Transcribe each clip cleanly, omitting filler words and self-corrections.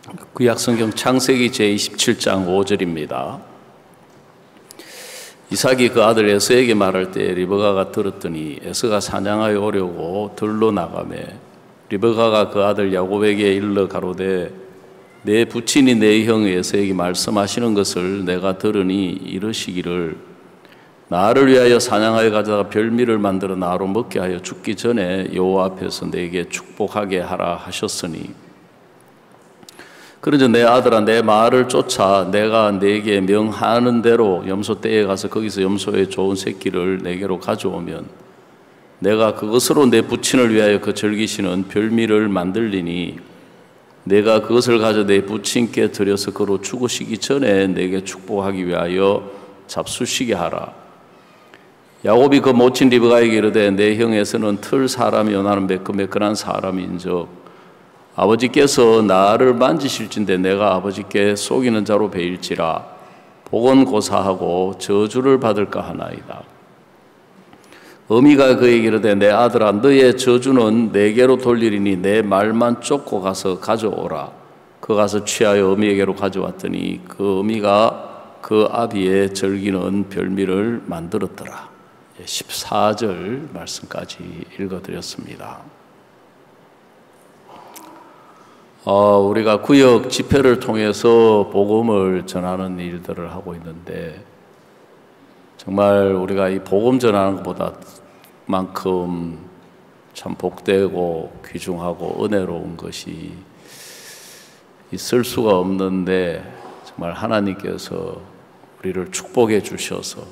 구약성경 창세기 제27장 5절입니다. 이삭이 그 아들 에서에게 말할 때 리브가가 들었더니 에서가 사냥하여 오려고 들로 나가매 리브가가 그 아들 야곱에게 일러 가로되 내 부친이 내 형 에서에게 말씀하시는 것을 내가 들으니 이르시기를 나를 위하여 사냥하여 가져다가 별미를 만들어 나로 먹게 하여 죽기 전에 여호와 앞에서 내게 축복하게 하라 하셨으니 그러자 내 아들아 내 말을 쫓아 내가 내게 명하는 대로 염소떼에 가서 거기서 염소의 좋은 새끼를 내게로 가져오면 내가 그것으로 내 부친을 위하여 그 즐기시는 별미를 만들리니 내가 그것을 가져 내 부친께 드려서 그로 죽으시기 전에 내게 축복하기 위하여 잡수시게 하라. 야곱이 그 모친 리브가에게 이르되 내 형에서는 틀 사람이요 나는 매끈매끈한 사람인즉 아버지께서 나를 만지실진데 내가 아버지께 속이는 자로 베일지라 보건고사하고 저주를 받을까 하나이다. 어미가 그에게 이르되 내 아들아 너의 저주는 내게로 돌리리니 내 말만 쫓고 가서 가져오라. 그 가서 취하여 어미에게로 가져왔더니 그 어미가 그 아비의 즐기는 별미를 만들었더라. 14절 말씀까지 읽어드렸습니다. 우리가 구역 집회를 통해서 복음을 전하는 일들을 하고 있는데 정말 우리가 이 복음 전하는 것보다 만큼 참 복되고 귀중하고 은혜로운 것이 있을 수가 없는데 정말 하나님께서 우리를 축복해 주셔서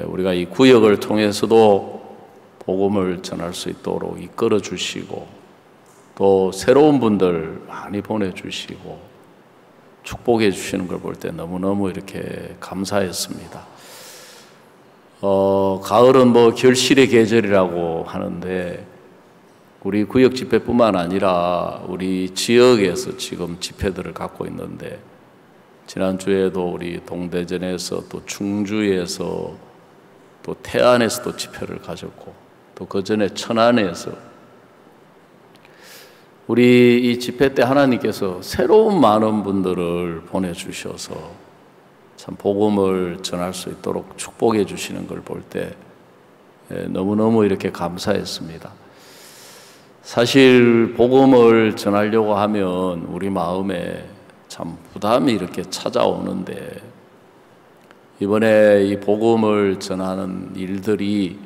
우리가 이 구역을 통해서도 복음을 전할 수 있도록 이끌어 주시고 또 새로운 분들 많이 보내주시고 축복해 주시는 걸 볼 때 너무너무 이렇게 감사했습니다. 가을은 뭐 결실의 계절이라고 하는데 우리 구역 집회뿐만 아니라 우리 지역에서 지금 집회들을 갖고 있는데 지난주에도 우리 동대전에서 또 충주에서 또 태안에서도 집회를 가졌고 또 그 전에 천안에서 우리 이 집회 때 하나님께서 새로운 많은 분들을 보내주셔서 참 복음을 전할 수 있도록 축복해 주시는 걸 볼 때 너무너무 이렇게 감사했습니다. 사실 복음을 전하려고 하면 우리 마음에 참 부담이 이렇게 찾아오는데 이번에 이 복음을 전하는 일들이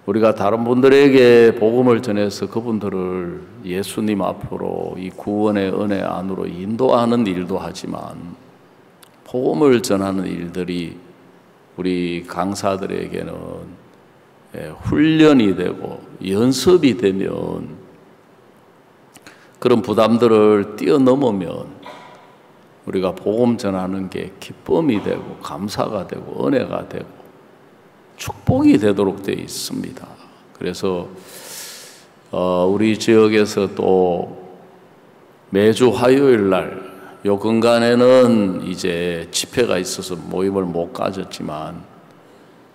우리가 다른 분들에게 복음을 전해서 그분들을 예수님 앞으로 이 구원의 은혜 안으로 인도하는 일도 하지만 복음을 전하는 일들이 우리 강사들에게는 훈련이 되고 연습이 되면 그런 부담들을 뛰어넘으면 우리가 복음 전하는 게 기쁨이 되고 감사가 되고 은혜가 되고 축복이 되도록 되어 있습니다. 그래서 우리 지역에서 또 매주 화요일 날 요 근간에는 이제 집회가 있어서 모임을 못 가졌지만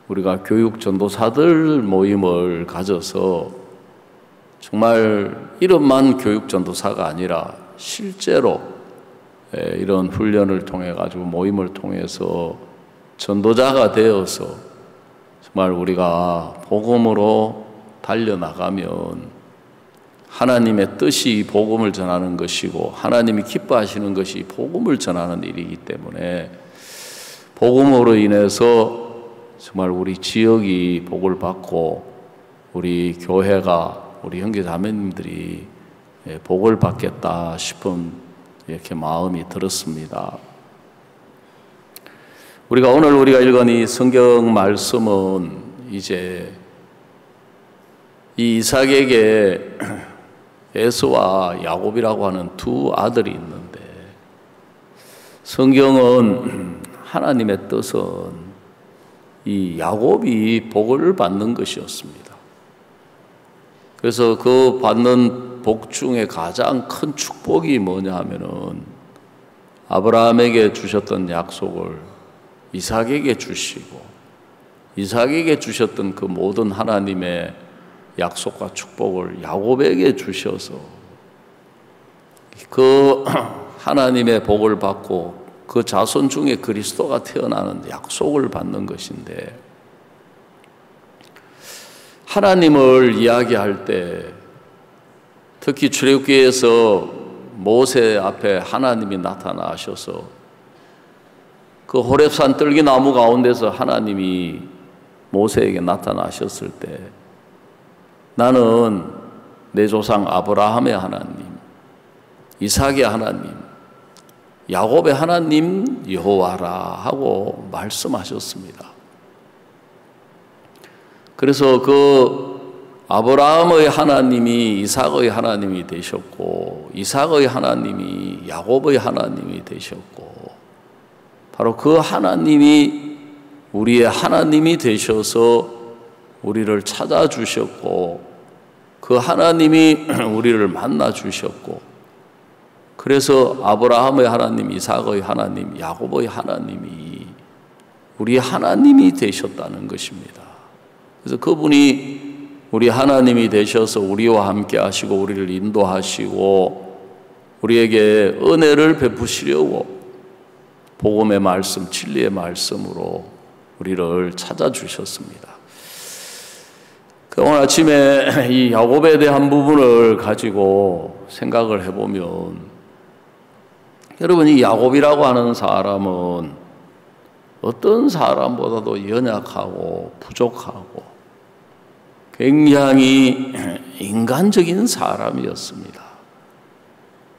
우리가 교육 전도사들 모임을 가져서 정말 이름만 교육 전도사가 아니라 실제로 이런 훈련을 통해 가지고 모임을 통해서 전도자가 되어서 정말 우리가 복음으로 달려나가면 하나님의 뜻이 복음을 전하는 것이고 하나님이 기뻐하시는 것이 복음을 전하는 일이기 때문에 복음으로 인해서 정말 우리 지역이 복을 받고 우리 교회가 우리 형제 자매님들이 복을 받겠다 싶은 이렇게 마음이 들었습니다. 우리가 읽은 이 성경 말씀은 이제 이 이삭에게 에서와 야곱이라고 하는 두 아들이 있는데 성경은 하나님의 뜻은 이 야곱이 복을 받는 것이었습니다. 그래서 그 받는 복 중에 가장 큰 축복이 뭐냐 하면은 아브라함에게 주셨던 약속을 이삭에게 주시고 이삭에게 주셨던 그 모든 하나님의 약속과 축복을 야곱에게 주셔서 그 하나님의 복을 받고 그 자손 중에 그리스도가 태어나는 약속을 받는 것인데, 하나님을 이야기할 때 특히 출애굽기에서 모세 앞에 하나님이 나타나셔서 그 호렙산 뜰기나무 가운데서 하나님이 모세에게 나타나셨을 때, 나는 내 조상 아브라함의 하나님, 이삭의 하나님, 야곱의 하나님 여호와라 하고 말씀하셨습니다. 그래서 그 아브라함의 하나님이 이삭의 하나님이 되셨고, 이삭의 하나님이 야곱의 하나님이 되셨고, 바로 그 하나님이 우리의 하나님이 되셔서 우리를 찾아주셨고, 그 하나님이 우리를 만나주셨고, 그래서 아브라함의 하나님, 이삭의 하나님, 야곱의 하나님이 우리의 하나님이 되셨다는 것입니다. 그래서 그분이 우리 하나님이 되셔서 우리와 함께 하시고 우리를 인도하시고 우리에게 은혜를 베푸시려고 복음의 말씀, 진리의 말씀으로 우리를 찾아주셨습니다. 오늘 아침에 이 야곱에 대한 부분을 가지고 생각을 해보면, 여러분, 이 야곱이라고 하는 사람은 어떤 사람보다도 연약하고 부족하고 굉장히 인간적인 사람이었습니다.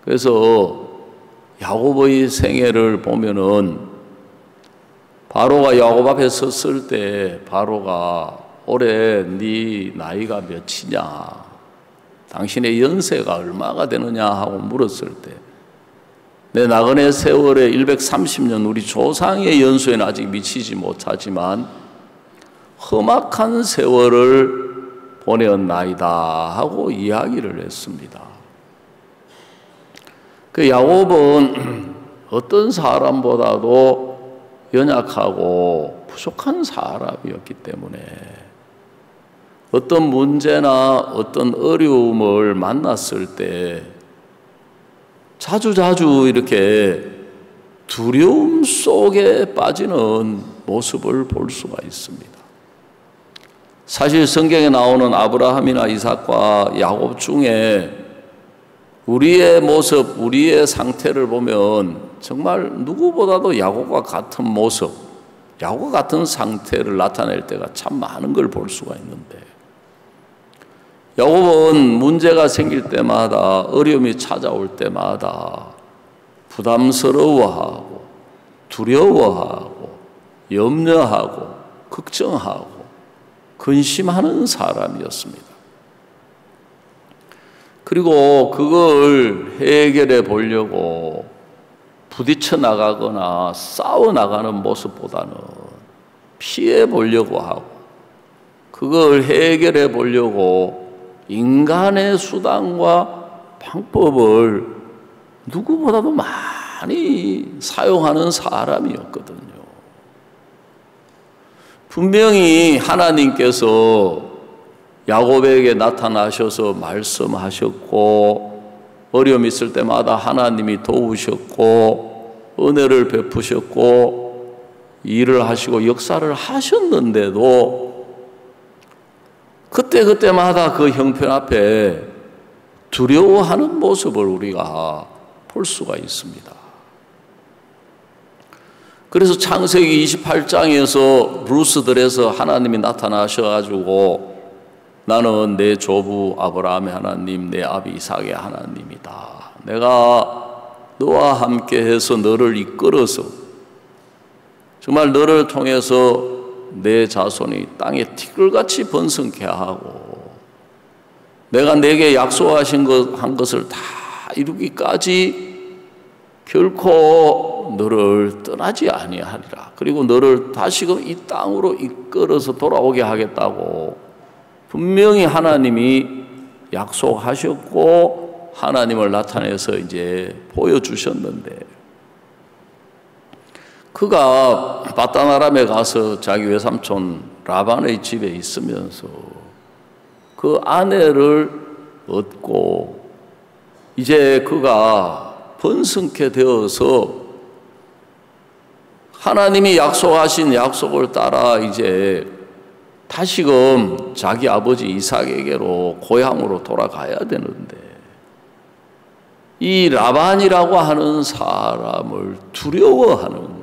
그래서 야곱의 생애를 보면은 바로가 야곱 앞에 섰을 때 바로가 올해 네 나이가 몇이냐, 당신의 연세가 얼마가 되느냐 하고 물었을 때, 내 나그네 세월에 130년 우리 조상의 연수에는 아직 미치지 못하지만 험악한 세월을 보내었나이다 하고 이야기를 했습니다. 그 야곱은 어떤 사람보다도 연약하고 부족한 사람이었기 때문에 어떤 문제나 어떤 어려움을 만났을 때 자주자주 이렇게 두려움 속에 빠지는 모습을 볼 수가 있습니다. 사실 성경에 나오는 아브라함이나 이삭과 야곱 중에 우리의 모습, 우리의 상태를 보면 정말 누구보다도 야곱과 같은 모습, 야곱과 같은 상태를 나타낼 때가 참 많은 걸 볼 수가 있는데, 야곱은 문제가 생길 때마다, 어려움이 찾아올 때마다 부담스러워하고 두려워하고 염려하고 걱정하고 근심하는 사람이었습니다. 그리고 그걸 해결해 보려고 부딪혀 나가거나 싸워 나가는 모습보다는 피해 보려고 하고, 그걸 해결해 보려고 인간의 수단과 방법을 누구보다도 많이 사용하는 사람이었거든요. 분명히 하나님께서 야곱에게 나타나셔서 말씀하셨고, 어려움 있을 때마다 하나님이 도우셨고 은혜를 베푸셨고 일을 하시고 역사를 하셨는데도 그때마다 그 형편 앞에 두려워하는 모습을 우리가 볼 수가 있습니다. 그래서 창세기 28장에서 루스들에서 하나님이 나타나셔가지고 나는 내 조부 아브라함의 하나님, 내 아비 이삭의 하나님이다. 내가 너와 함께 해서 너를 이끌어서 정말 너를 통해서 내 자손이 땅에 티끌같이 번성케 하고 내가 내게 약속하신 한 것을 다 이루기까지 결코 너를 떠나지 아니하리라. 그리고 너를 다시금 이 땅으로 이끌어서 돌아오게 하겠다고 분명히 하나님이 약속하셨고 하나님을 나타내서 이제 보여주셨는데, 그가 바단 아람에 가서 자기 외삼촌 라반의 집에 있으면서 그 아내를 얻고 이제 그가 번성케 되어서 하나님이 약속하신 약속을 따라 이제 다시금 자기 아버지 이삭에게로 고향으로 돌아가야 되는데 이 라반이라고 하는 사람을 두려워하는 거예요.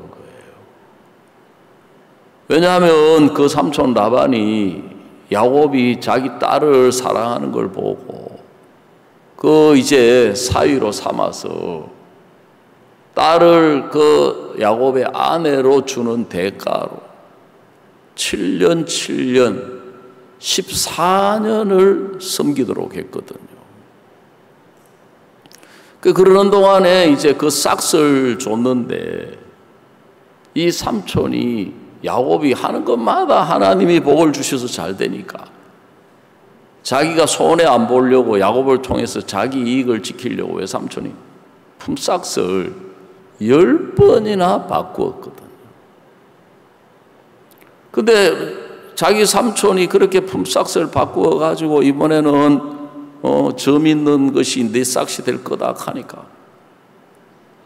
왜냐하면 그 삼촌 라반이 야곱이 자기 딸을 사랑하는 걸 보고 그 이제 사위로 삼아서 딸을 그 야곱의 아내로 주는 대가로 7년 14년을 섬기도록 했거든요. 그러는 동안에 이제 그 싹스를 줬는데 이 삼촌이 야곱이 하는 것마다 하나님이 복을 주셔서 잘 되니까 자기가 손해 안 보려고 야곱을 통해서 자기 이익을 지키려고 외삼촌이 품삯을 10번이나 바꾸었거든요. 근데 자기 삼촌이 그렇게 품삯을 바꾸어 가지고 이번에는 점 있는 것이 내 싹이 될 거다 하니까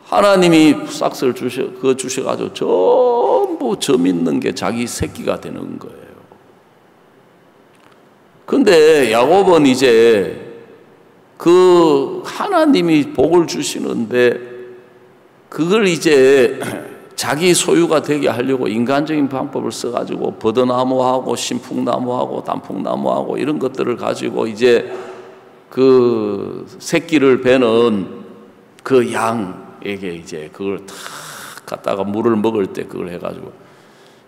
하나님이 싹을 주셔가지고 전부 점 있는 게 자기 새끼가 되는 거예요. 근데 야곱은 이제 그 하나님이 복을 주시는데 그걸 이제 자기 소유가 되게 하려고 인간적인 방법을 써가지고 버드나무하고 신풍나무하고 단풍나무하고 이런 것들을 가지고 이제 그 새끼를 베는 그 양에게 이제 그걸 탁 갖다가 물을 먹을 때 그걸 해가지고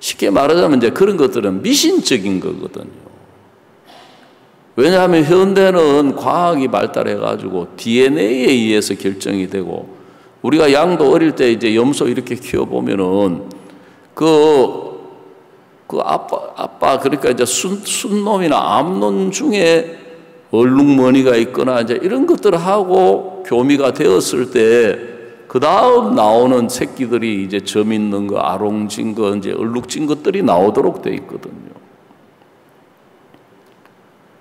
쉽게 말하자면 이제 그런 것들은 미신적인 거거든요. 왜냐하면 현대는 과학이 발달해가지고 DNA에 의해서 결정이 되고 우리가 양도 어릴 때 이제 염소 이렇게 키워보면은 그 아빠 그러니까 이제 순놈이나 암놈 중에 얼룩머리가 있거나 이제 이런 것들하고 교미가 되었을 때 그 다음 나오는 새끼들이 이제 점 있는 거, 아롱진 거, 이제 얼룩진 것들이 나오도록 돼 있거든요.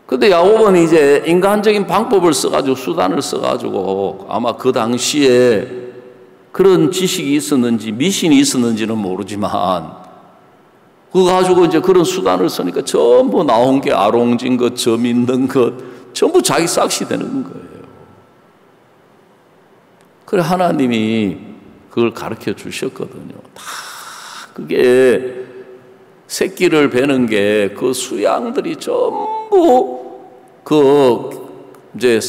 근데 야곱은 이제 인간적인 방법을 써가지고 수단을 써가지고 아마 그 당시에 그런 지식이 있었는지 미신이 있었는지는 모르지만 그거 가지고 이제 그런 수단을 쓰니까 전부 나온 게 아롱진 것, 점 있는 것 전부 자기 싹이 되는 거예요. 그래 하나님이 그걸 가르쳐 주셨거든요. 다 그게 새끼를 베는 게 그 수양들이 전부 그 이제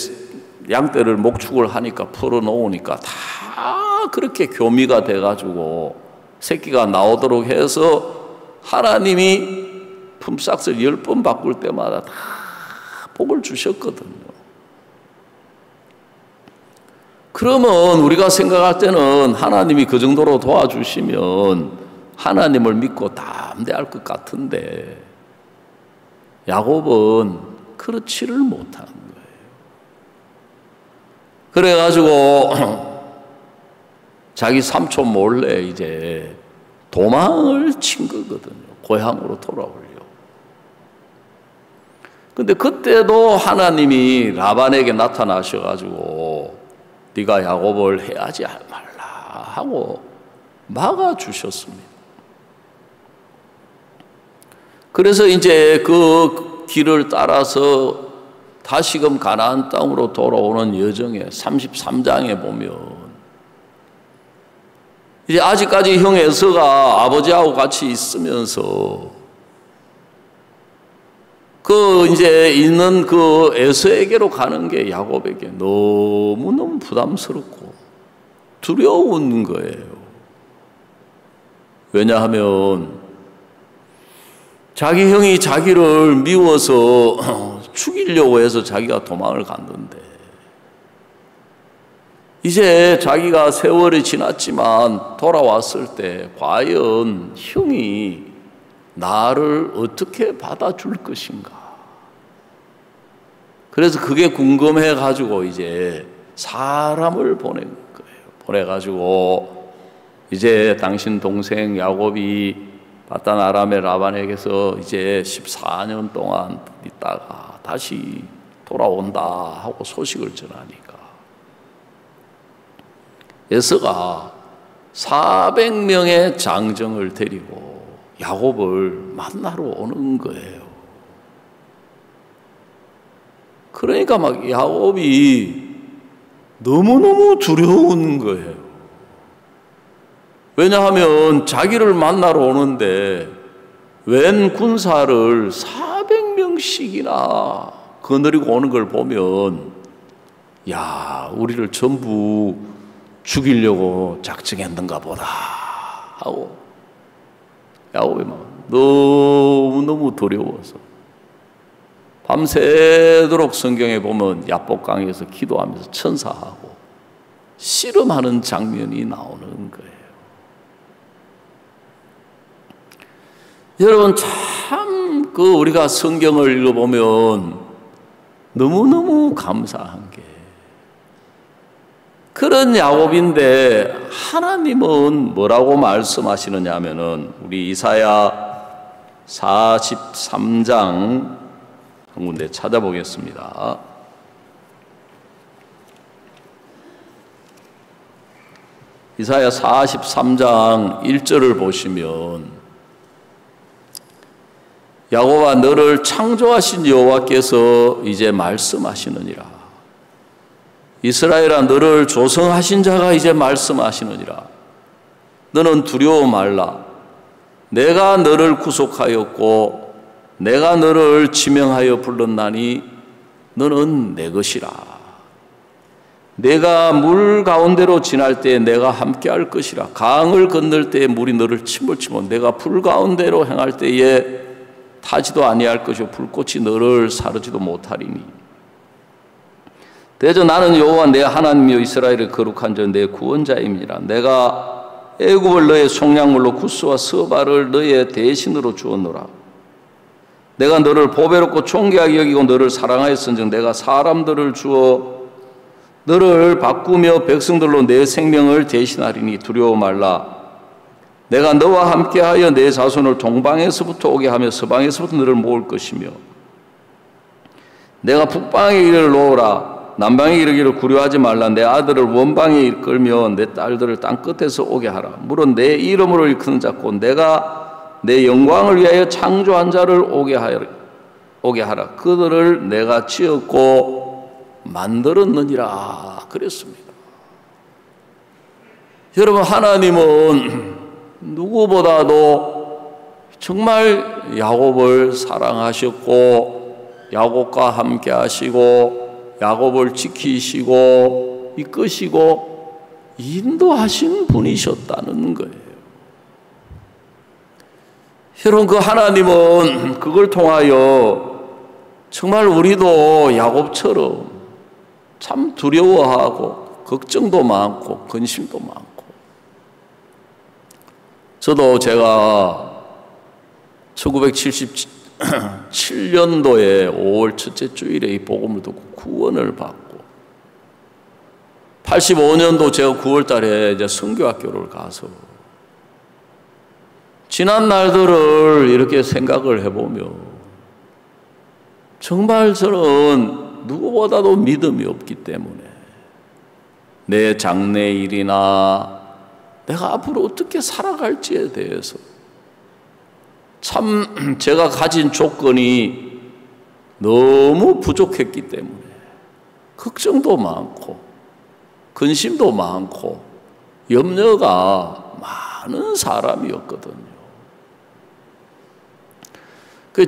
양떼를 목축을 하니까 풀어놓으니까 다 그렇게 교미가 돼가지고 새끼가 나오도록 해서 하나님이 품삯을 10번 바꿀 때마다 다 복을 주셨거든요. 그러면 우리가 생각할 때는 하나님이 그 정도로 도와주시면 하나님을 믿고 담대할 것 같은데 야곱은 그렇지를 못한 거예요. 그래가지고 자기 삼촌 몰래 이제 도망을 친 거거든요. 고향으로 돌아오려고. 근데 그때도 하나님이 라반에게 나타나셔가지고 네가 야곱을 해하지 말라 하고 막아주셨습니다. 그래서 이제 그 길을 따라서 다시금 가나안 땅으로 돌아오는 여정에 33장에 보면 이제 아직까지 형 에서가 아버지하고 같이 있으면서 그 이제 있는 그 에서에게로 가는 게 야곱에게 너무너무 부담스럽고 두려운 거예요. 왜냐하면 자기 형이 자기를 미워서 죽이려고 해서 자기가 도망을 갔는데 이제 자기가 세월이 지났지만 돌아왔을 때 과연 형이 나를 어떻게 받아줄 것인가. 그래서 그게 궁금해 가지고 이제 사람을 보낸 거예요. 보내가지고 이제 당신 동생 야곱이 바단 아람의 라반에게서 이제 14년 동안 있다가 다시 돌아온다 하고 소식을 전하니까 에서가 400명의 장정을 데리고 야곱을 만나러 오는 거예요. 그러니까 막 야곱이 너무너무 두려운 거예요. 왜냐하면 자기를 만나러 오는데 웬 군사를 400명씩이나 거느리고 오는 걸 보면, 야, 우리를 전부 죽이려고 작정했는가 보다 하고 야곱의 마음 너무너무 두려워서 밤새도록 성경에 보면 야복강에서 기도하면서 천사하고 씨름하는 장면이 나오는 거예요. 여러분, 참 우리가 성경을 읽어보면 너무너무 감사한 게, 그런 야곱인데 하나님은 뭐라고 말씀하시느냐 하면은, 우리 이사야 43장 한 군데 찾아보겠습니다. 이사야 43장 1절을 보시면, 야곱아, 너를 창조하신 여호와께서 이제 말씀하시느니라. 이스라엘아, 너를 조성하신 자가 이제 말씀하시느니라. 너는 두려워 말라. 내가 너를 구속하였고 내가 너를 지명하여 불렀나니 너는 내 것이라. 내가 물 가운데로 지날 때 내가 함께할 것이라. 강을 건널 때 물이 너를 침몰치고 내가 불 가운데로 행할 때에 타지도 아니할 것이요 불꽃이 너를 사르지도 못하리니. 대저 나는 여호와 내 하나님이여 이스라엘의 거룩한 자 내 구원자임이라. 내가 애굽을 너의 속량물로 구스와 서바를 너의 대신으로 주었노라. 내가 너를 보배롭고 존귀하게 여기고 너를 사랑하였은즉 내가 사람들을 주어 너를 바꾸며 백성들로 내 생명을 대신하리니 두려워 말라. 내가 너와 함께하여 내 자손을 동방에서부터 오게 하며 서방에서부터 너를 모을 것이며 내가 북방에 이르러 놓으라. 남방에 이르기를 구려하지 말라. 내 아들을 원방에 이끌며 내 딸들을 땅끝에서 오게 하라. 물은 내 이름으로 일컫는 자고 내가 내 영광을 위하여 창조한 자를 오게 하라. 그들을 내가 지었고 만들었느니라 그랬습니다. 여러분, 하나님은 누구보다도 정말 야곱을 사랑하셨고 야곱과 함께 하시고 야곱을 지키시고 이끄시고 인도하신 분이셨다는 거예요. 여러분, 그 하나님은 그걸 통하여 정말 우리도 야곱처럼 참 두려워하고 걱정도 많고 근심도 많고, 저도 제가 1977년도에 5월 첫째 주일에 이 복음을 듣고 구원을 받고 85년도 제가 9월 달에 이제 선교학교를 가서 지난 날들을 이렇게 생각을 해보며 정말 저는 누구보다도 믿음이 없기 때문에 내 장래 일이나 내가 앞으로 어떻게 살아갈지에 대해서 참 제가 가진 조건이 너무 부족했기 때문에 걱정도 많고 근심도 많고 염려가 많은 사람이었거든요.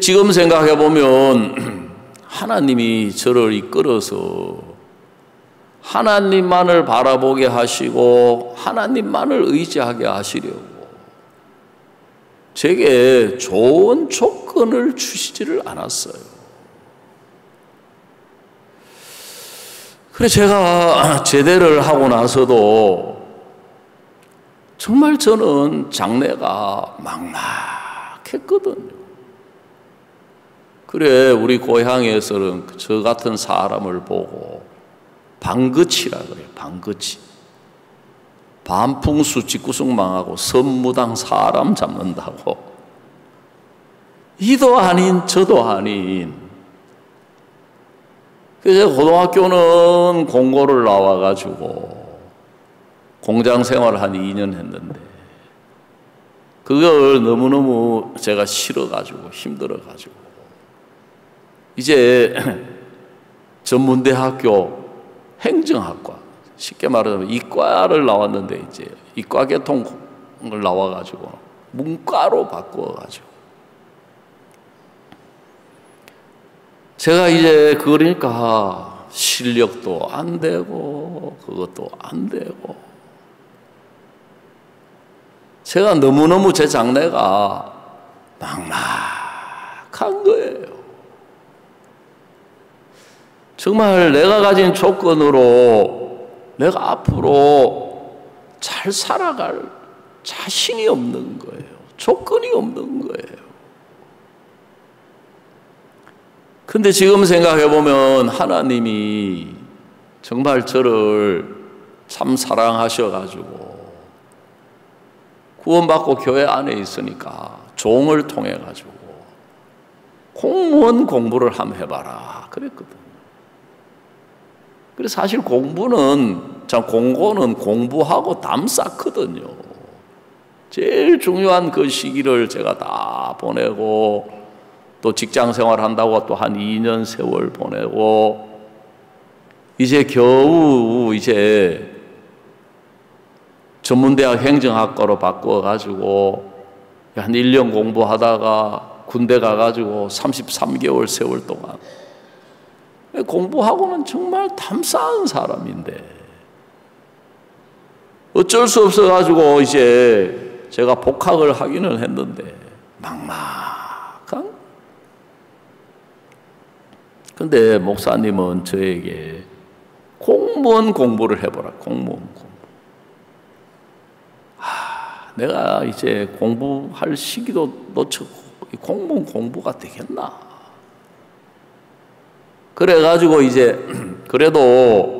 지금 생각해 보면 하나님이 저를 이끌어서 하나님만을 바라보게 하시고 하나님만을 의지하게 하시려고 제게 좋은 조건을 주시지를 않았어요. 그래서 제가 제대를 하고 나서도 정말 저는 장래가 막막했거든요. 그래, 우리 고향에서는 저 같은 사람을 보고 방긋이라 그래요. 방긋이. 반풍수 직구승망하고 선무당 사람 잡는다고. 이도 아닌 저도 아닌. 그래서 고등학교는 공고를 나와가지고 공장 생활을 한 2년 했는데 그걸 너무너무 제가 싫어가지고 힘들어가지고 이제 전문대학교 행정학과, 쉽게 말하자면 이과를 나왔는데 이제 이과계통을 나와가지고 문과로 바꾸어가지고 제가 이제 그러니까 실력도 안 되고 그것도 안 되고 제가 너무너무 제 장래가 막막한 거예요. 정말 내가 가진 조건으로 내가 앞으로 잘 살아갈 자신이 없는 거예요. 조건이 없는 거예요. 근데 지금 생각해보면 하나님이 정말 저를 참 사랑하셔가지고 구원받고 교회 안에 있으니까 종을 통해가지고 공무원 공부를 한번 해봐라 그랬거든. 그래서 사실 공부는, 참 공고는 공부하고 담 쌓거든요. 제일 중요한 그 시기를 제가 다 보내고 또 직장 생활 한다고 또 한 2년 세월 보내고 이제 겨우 이제 전문대학 행정학과로 바꿔가지고 한 1년 공부하다가 군대 가가지고 33개월 세월 동안 공부하고는 정말 담 쌓은 사람인데 어쩔 수 없어가지고 이제 제가 복학을 하기는 했는데 막막한. 근데 목사님은 저에게 공무원 공부를 해보라. 공무원 공부. 내가 이제 공부할 시기도 놓쳤고 공무원 공부가 되겠나? 그래가지고 이제 그래도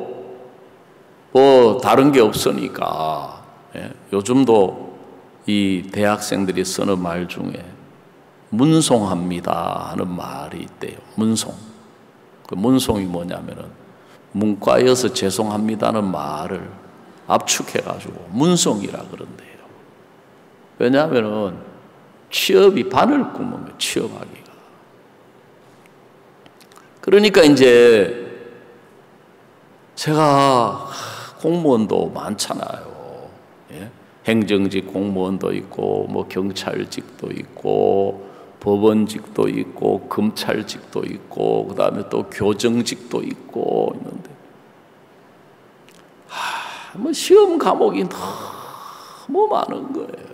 뭐 다른 게 없으니까 요즘도 이 대학생들이 쓰는 말 중에 문송합니다 하는 말이 있대요. 문송. 그 문송이 뭐냐면은 문과여서 죄송합니다는 말을 압축해가지고 문송이라 그런대요. 왜냐하면은 취업이 바늘 굽는 거예요. 취업하기가. 그러니까 이제 제가 공무원도 많잖아요. 예? 행정직 공무원도 있고 뭐 경찰직도 있고 법원직도 있고 검찰직도 있고 그다음에 또 교정직도 있고 있는데 뭐 시험 과목이 너무 많은 거예요.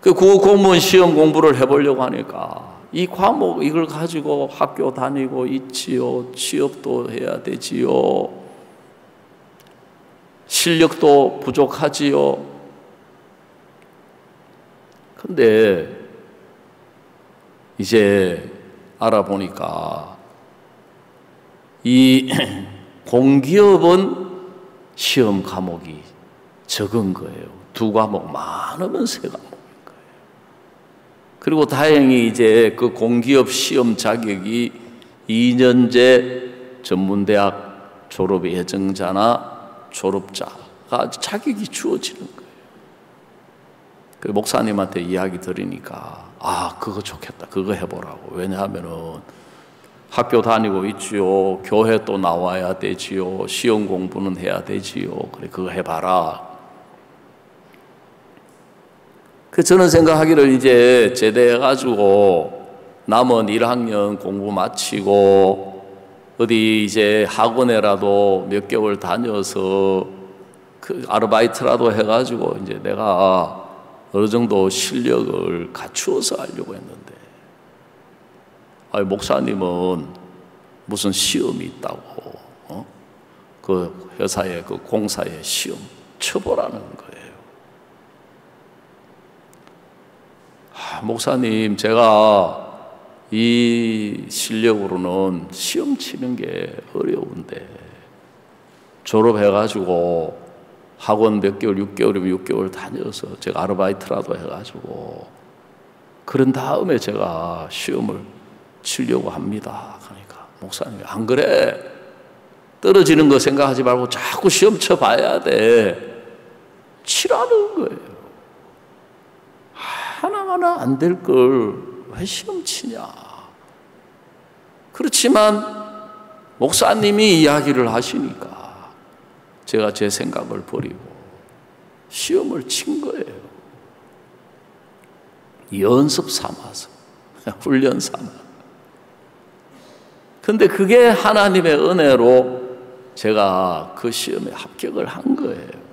그 공무원 시험 공부를 해보려고 하니까 이 과목 이걸 가지고 학교 다니고 있지요. 취업도 해야 되지요. 실력도 부족하지요. 근데 이제 알아보니까 이 공기업은 시험 과목이 적은 거예요. 2과목 많으면 3과목인 거예요. 그리고 다행히 이제 그 공기업 시험 자격이 2년제 전문대학 졸업 예정자나 졸업자가 자격이 주어지는 거예요. 그 목사님한테 이야기 들으니까 그거 좋겠다. 그거 해보라고. 왜냐하면은 학교 다니고 있지요. 교회 또 나와야 되지요. 시험 공부는 해야 되지요. 그래 그거 해봐라. 그 저는 생각하기를 이제 제대해가지고 남은 1학년 공부 마치고 어디 이제 학원에라도 몇 개월 다녀서 그 아르바이트라도 해가지고 이제 내가 어느 정도 실력을 갖추어서 하려고 했는데 목사님은 무슨 시험이 있다고 그 회사에 그 공사에 시험 쳐보라는 거예요. 목사님 제가 이 실력으로는 시험 치는 게 어려운데 졸업해가지고 학원 몇 개월, 6개월이면 6개월 다녀서 제가 아르바이트라도 해가지고 그런 다음에 제가 시험을 치려고 합니다. 그러니까 목사님이 안 그래? 떨어지는 거 생각하지 말고 자꾸 시험 쳐봐야 돼. 치라는 거예요. 하나하나 안 될 걸 왜 시험 치냐. 그렇지만 목사님이 이야기를 하시니까 제가 제 생각을 버리고 시험을 친 거예요. 연습 삼아서, 훈련 삼아. 근데 그게 하나님의 은혜로 제가 그 시험에 합격을 한 거예요.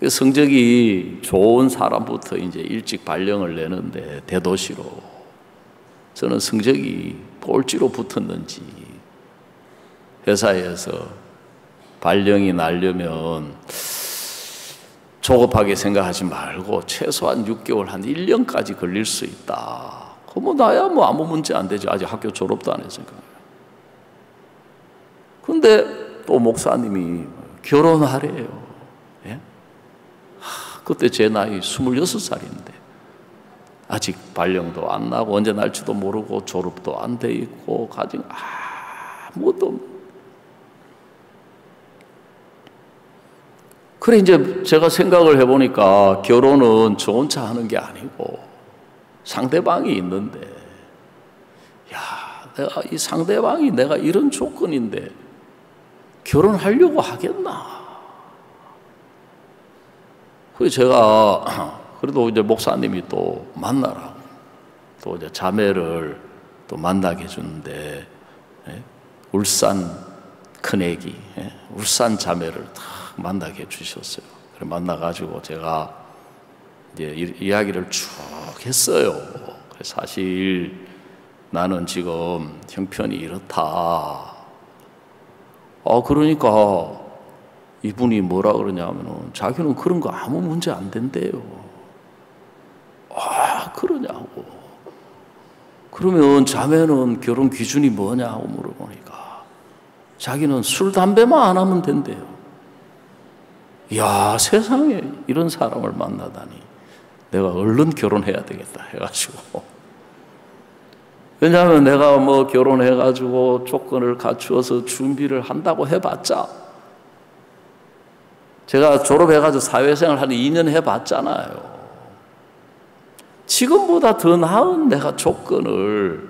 성적이 좋은 사람부터 이제 일찍 발령을 내는데 대도시로 저는 성적이 꼴찌로 붙었는지 회사에서 발령이 나려면 조급하게 생각하지 말고 최소한 6개월 한 1년까지 걸릴 수 있다. 그럼 나야 뭐 아무 문제 안 되죠. 아직 학교 졸업도 안 했으니까. 근데 또 목사님이 결혼하래요. 예? 그때 제 나이 26살인데 아직 발령도 안 나고 언제 날지도 모르고 졸업도 안 돼 있고 가정 아무것도 없는. 그래 이제 제가 생각을 해보니까 결혼은 저 혼자 하는 게 아니고 상대방이 있는데, 야, 내가 이 상대방이 내가 이런 조건인데 결혼하려고 하겠나? 그래서 제가 그래도 이제 목사님이 또 만나라고 또 이제 자매를 또 만나게 해주는데, 예? 울산 큰애기, 예? 울산 자매를 다 만나게 해주셨어요. 그래 만나가지고 제가 이제 이야기를 쭉 했어요. 사실 나는 지금 형편이 이렇다. 그러니까 이분이 뭐라 그러냐면은 자기는 그런 거 아무 문제 안 된대요. 그러냐고. 그러면 자매는 결혼 기준이 뭐냐고 물어보니까 자기는 술, 담배만 안 하면 된대요. 이야, 세상에 이런 사람을 만나다니 내가 얼른 결혼해야 되겠다 해가지고. 왜냐하면 내가 뭐 결혼해가지고 조건을 갖추어서 준비를 한다고 해봤자, 제가 졸업해가지고 사회생활 한 2년 해봤잖아요. 지금보다 더 나은 내가 조건을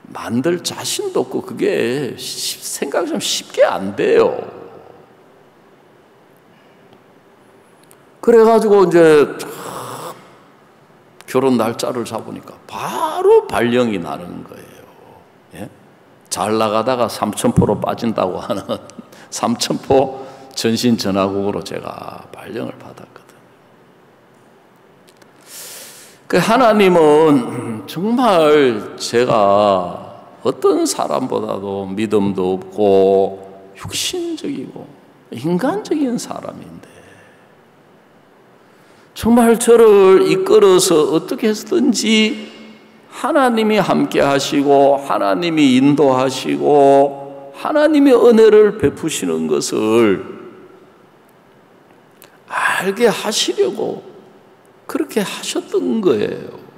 만들 자신도 없고 그게 생각이 좀 쉽게 안 돼요. 그래가지고 이제 결혼 날짜를 잡으니까 바로 발령이 나는 거예요. 예? 잘 나가다가 삼천포로 빠진다고 하는 삼천포 전신전화국으로 제가 발령을 받았거든요. 그 하나님은 정말 제가 어떤 사람보다도 믿음도 없고 육신적이고 인간적인 사람인데 정말 저를 이끌어서 어떻게 해서든지 하나님이 함께 하시고 하나님이 인도하시고 하나님의 은혜를 베푸시는 것을 알게 하시려고 그렇게 하셨던 거예요.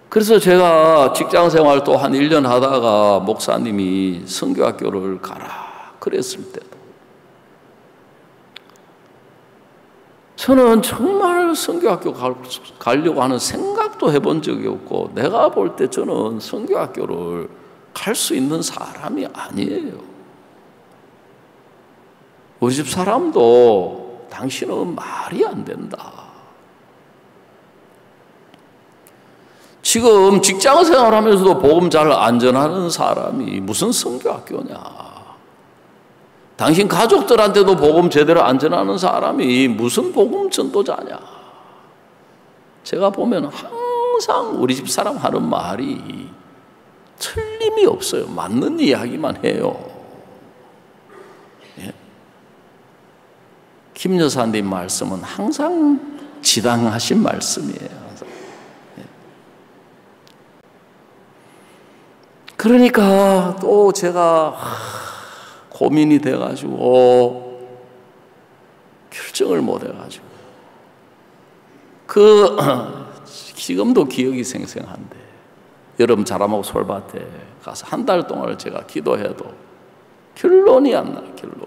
그래서 제가 직장 생활 또 한 1년 하다가 목사님이 선교학교를 가라 그랬을 때도 저는 정말 선교학교 가려고 하는 생각도 해본 적이 없고 내가 볼 때 저는 선교학교를 갈 수 있는 사람이 아니에요. 우리 집 사람도 당신은 말이 안 된다. 지금 직장 생활하면서도 복음 잘 안 전하는 사람이 무슨 선교학교냐. 당신 가족들한테도 복음 제대로 안 전하는 사람이 무슨 복음 전도자냐. 제가 보면 항상 우리 집 사람 하는 말이 틀림이 없어요. 맞는 이야기만 해요. 예? 김 여사님 말씀은 항상 지당하신 말씀이에요. 항상. 예. 그러니까 또 제가 고민이 돼가지고 결정을 못 해가지고 지금도 기억이 생생한데 여름 자라목 솔밭에 가서 한 달 동안을 제가 기도해도 결론이 안 나요. 결론.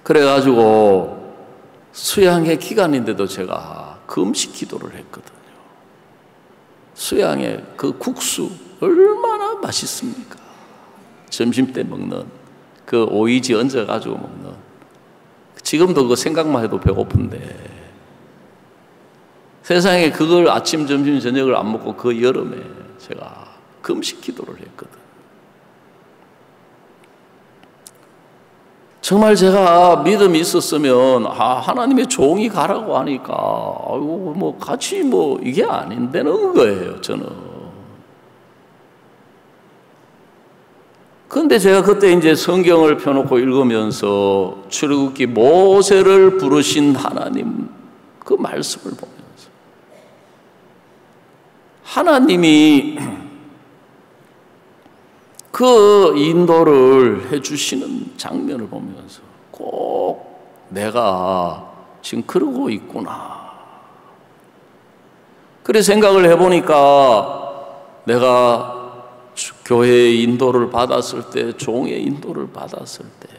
그래가지고 수양의 기간인데도 제가 금식 기도를 했거든요. 수양의 그 국수 얼마나 맛있습니까? 점심 때 먹는 그 오이지 얹어가지고 먹는, 지금도 그 생각만 해도 배고픈데 세상에 그걸 아침, 점심, 저녁을 안 먹고 그 여름에 제가 금식 기도를 했거든. 정말 제가 믿음이 있었으면 하나님의 종이 가라고 하니까 아이고 뭐 같이 뭐 이게 아닌데는 거예요. 저는. 근데 제가 그때 이제 성경을 펴놓고 읽으면서 출애굽기 모세를 부르신 하나님 그 말씀을 보면서 하나님이 그 인도를 해주시는 장면을 보면서 꼭 내가 지금 그러고 있구나. 그래 생각을 해보니까 내가 교회의 인도를 받았을 때, 종의 인도를 받았을 때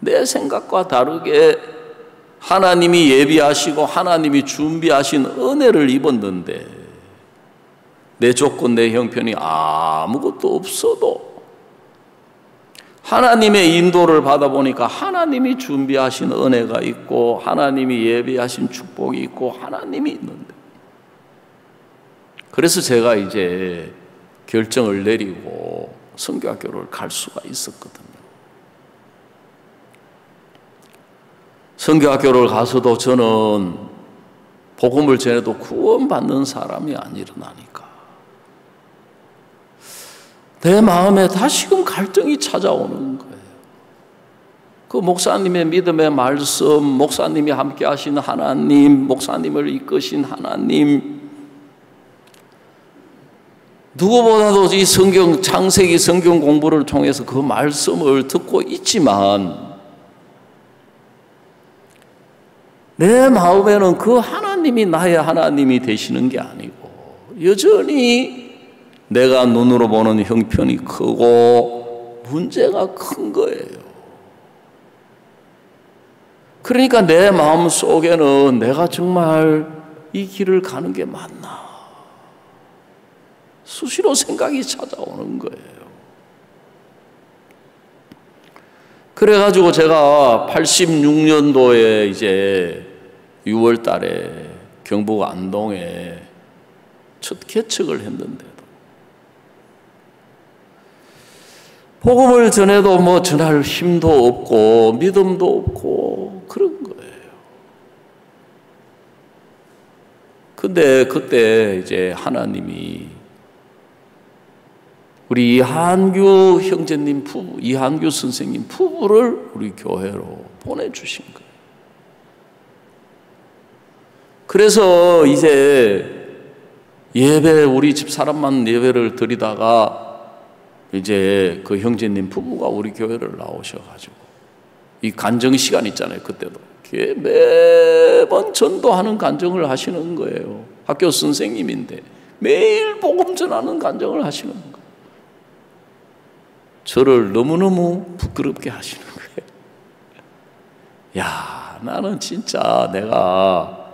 내 생각과 다르게 하나님이 예비하시고 하나님이 준비하신 은혜를 입었는데 내 조건, 내 형편이 아무것도 없어도 하나님의 인도를 받아보니까 하나님이 준비하신 은혜가 있고 하나님이 예비하신 축복이 있고 하나님이 있는데, 그래서 제가 이제 결정을 내리고 선교학교를 갈 수가 있었거든요. 선교학교를 가서도 저는 복음을 전해도 구원받는 사람이 아니라니까 내 마음에 다시금 갈등이 찾아오는 거예요. 그 목사님의 믿음의 말씀, 목사님이 함께 하신 하나님, 목사님을 이끄신 하나님, 누구보다도 이 성경, 창세기 성경 공부를 통해서 그 말씀을 듣고 있지만 내 마음에는 그 하나님이 나의 하나님이 되시는 게 아니고 여전히 내가 눈으로 보는 형편이 크고 문제가 큰 거예요. 그러니까 내 마음 속에는 내가 정말 이 길을 가는 게 맞나? 수시로 생각이 찾아오는 거예요. 그래가지고 제가 86년도에 이제 6월 달에 경북 안동에 첫 개척을 했는데도 복음을 전해도 뭐 전할 힘도 없고 믿음도 없고 그런 거예요. 근데 그때 이제 하나님이 우리 이한규 형제님 부부, 이한규 선생님 부부를 우리 교회로 보내주신 거예요. 그래서 이제 예배, 우리 집 사람만 예배를 드리다가 이제 그 형제님 부부가 우리 교회를 나오셔가지고 이 간정 시간 있잖아요. 그때도 매번 전도하는 간정을 하시는 거예요. 학교 선생님인데 매일 복음 전하는 간정을 하시는 거예요. 저를 너무너무 부끄럽게 하시는 거예요. 야, 나는 진짜 내가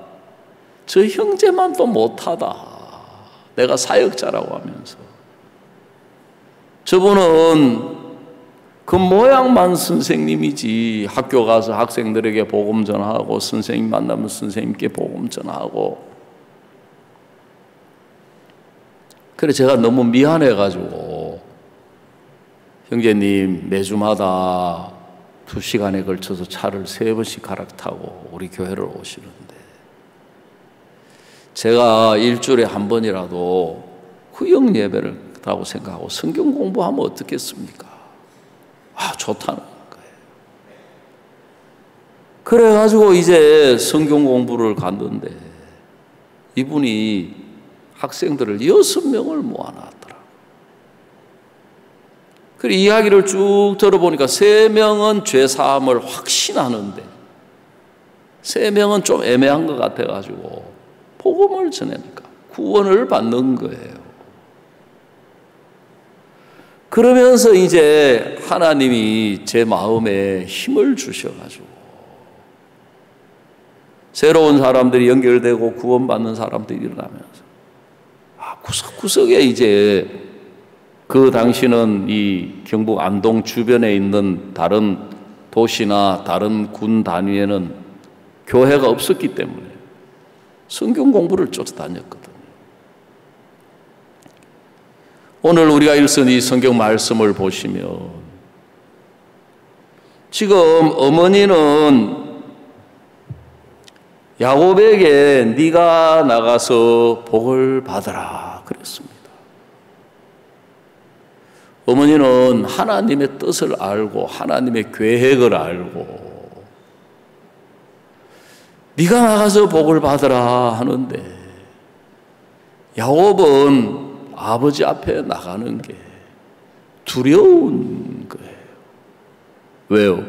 저 형제만 또 못하다. 내가 사역자라고 하면서. 저분은 그 모양만 선생님이지 학교 가서 학생들에게 복음 전하고 선생님 만나면 선생님께 복음 전하고. 그래 제가 너무 미안해가지고 형제님 매주마다 2시간에 걸쳐서 차를 3번씩 갈아타고 우리 교회를 오시는데 제가 일주일에 한 번이라도 구역 예배를 라고 생각하고 성경 공부하면 어떻겠습니까? 좋다는 거예요. 그래가지고 이제 성경 공부를 갔는데 이분이 학생들을 6명을 모아놨더라고요. 그리고 이야기를 쭉 들어보니까 3명은 죄사함을 확신하는데 3명은 좀 애매한 것 같아가지고 복음을 전하니까 구원을 받는 거예요. 그러면서 이제 하나님이 제 마음에 힘을 주셔가지고 새로운 사람들이 연결되고 구원받는 사람들이 일어나면서 구석구석에 이제 그 당시는 이 경북 안동 주변에 있는 다른 도시나 다른 군 단위에는 교회가 없었기 때문에 성경 공부를 쫓아다녔거든요. 오늘 우리가 읽은 이 성경 말씀을 보시면 지금 어머니는 야곱에게 네가 나가서 복을 받으라 그랬습니다. 어머니는 하나님의 뜻을 알고 하나님의 계획을 알고 네가 나가서 복을 받으라 하는데 야곱은 아버지 앞에 나가는 게 두려운 거예요. 왜요?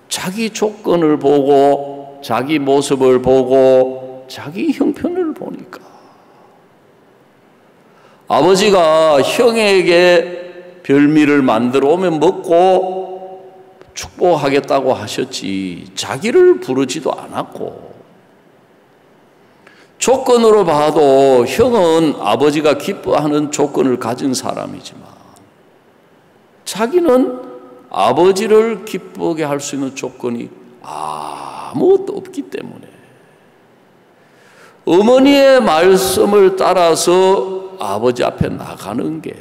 자기 조건을 보고 자기 모습을 보고 자기 형편을 보니까 아버지가 형에게 별미를 만들어 오면 먹고 축복하겠다고 하셨지 자기를 부르지도 않았고 조건으로 봐도 형은 아버지가 기뻐하는 조건을 가진 사람이지만 자기는 아버지를 기쁘게 할 수 있는 조건이 아무것도 없기 때문에 어머니의 말씀을 따라서 아버지 앞에 나가는 게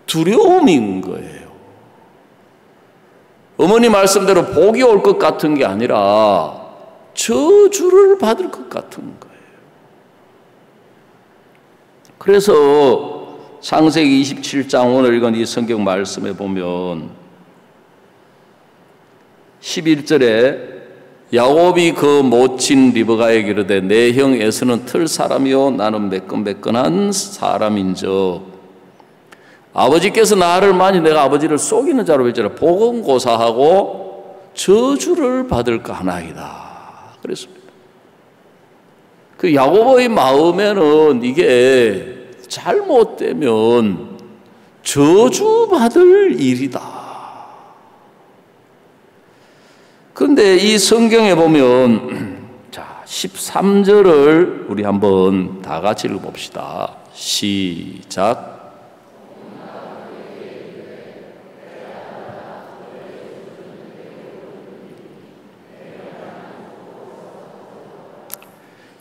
두려움인 거예요. 어머니 말씀대로 복이 올 것 같은 게 아니라 저주를 받을 것 같은 거예요. 그래서 창세기 27장 오늘 읽은 이 성경 말씀에 보면 11절에 야곱이 그 모친 리브가에게 이르되 내 형 에서는 틀 사람이요 나는 매끈매끈한 사람인즉 아버지께서 나를 만일 내가 아버지를 속이는 자로 볼지라 보건고사하고 저주를 받을까 하나이다 그랬습니다. 그 야곱의 마음에는 이게 잘못되면 저주받을 일이다. 그런데 이 성경에 보면 자 13절을 우리 한번 다 같이 읽어봅시다. 시작.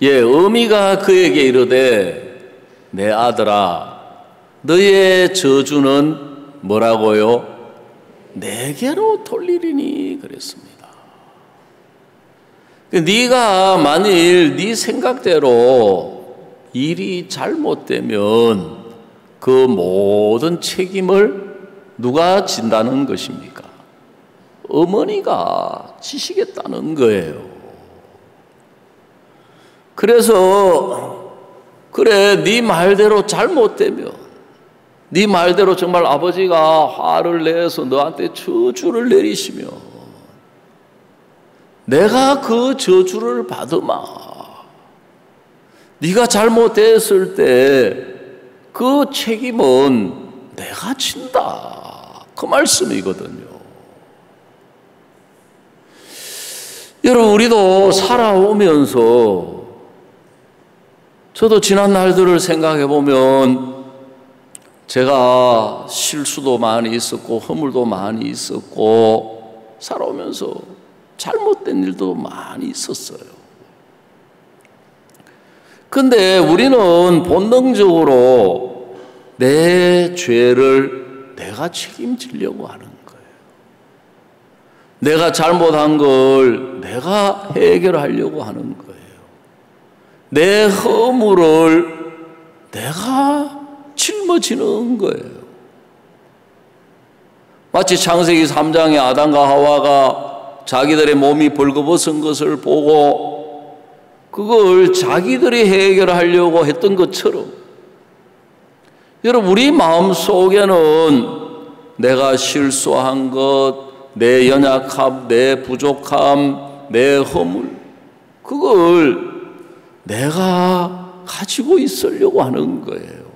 어미가 그에게 이르되 내 아들아 너의 저주는 뭐라고요? 내게로 돌리리니 그랬습니다. 네가 만일 네 생각대로 일이 잘못되면 그 모든 책임을 누가 진다는 것입니까? 어머니가 지시겠다는 거예요. 그래서 그래 네 말대로 잘못되면 네 말대로 정말 아버지가 화를 내서 너한테 저주를 내리시면 내가 그 저주를 받으마. 네가 잘못됐을 때 그 책임은 내가 진다. 그 말씀이거든요. 여러분 우리도 살아오면서 저도 지난 날들을 생각해 보면 제가 실수도 많이 있었고 허물도 많이 있었고 살아오면서 잘못된 일도 많이 있었어요. 근데 우리는 본능적으로 내 죄를 내가 책임지려고 하는 거예요. 내가 잘못한 걸 내가 해결하려고 하는 거예요. 내 허물을 내가 짊어지는 거예요. 마치 창세기 3장의 아담과 하와가 자기들의 몸이 벌거벗은 것을 보고 그걸 자기들이 해결하려고 했던 것처럼 여러분 우리 마음속에는 내가 실수한 것, 내 연약함, 내 부족함, 내 허물 그걸 내가 가지고 있으려고 하는 거예요.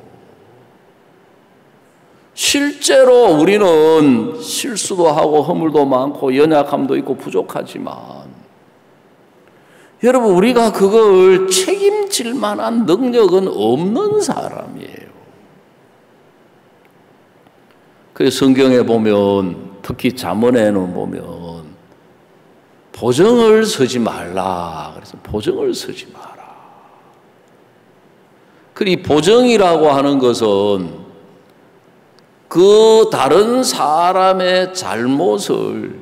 실제로 우리는 실수도 하고 허물도 많고 연약함도 있고 부족하지만 여러분, 우리가 그걸 책임질 만한 능력은 없는 사람이에요. 그래서 성경에 보면, 특히 잠언에는 보면 보증을 서지 말라. 그래서 보증을 서지 마라. 이 보증이라고 하는 것은 그 다른 사람의 잘못을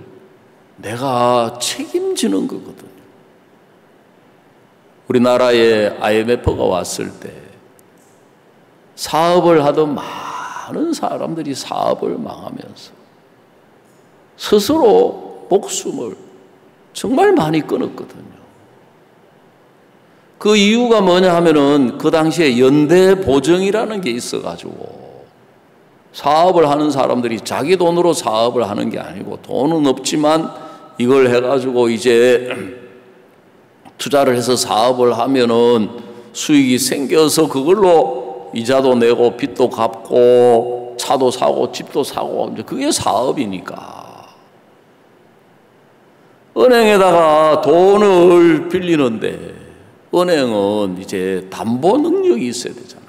내가 책임지는 거거든요. 우리나라에 IMF가 왔을 때 사업을 하던 많은 사람들이 사업을 망하면서 스스로 목숨을 정말 많이 끊었거든요. 그 이유가 뭐냐 하면은 그 당시에 연대보증이라는 게 있어가지고 사업을 하는 사람들이 자기 돈으로 사업을 하는 게 아니고 돈은 없지만 이걸 해가지고 이제 투자를 해서 사업을 하면은 수익이 생겨서 그걸로 이자도 내고 빚도 갚고 차도 사고 집도 사고 이제 그게 사업이니까 은행에다가 돈을 빌리는데 은행은 이제 담보 능력이 있어야 되잖아요.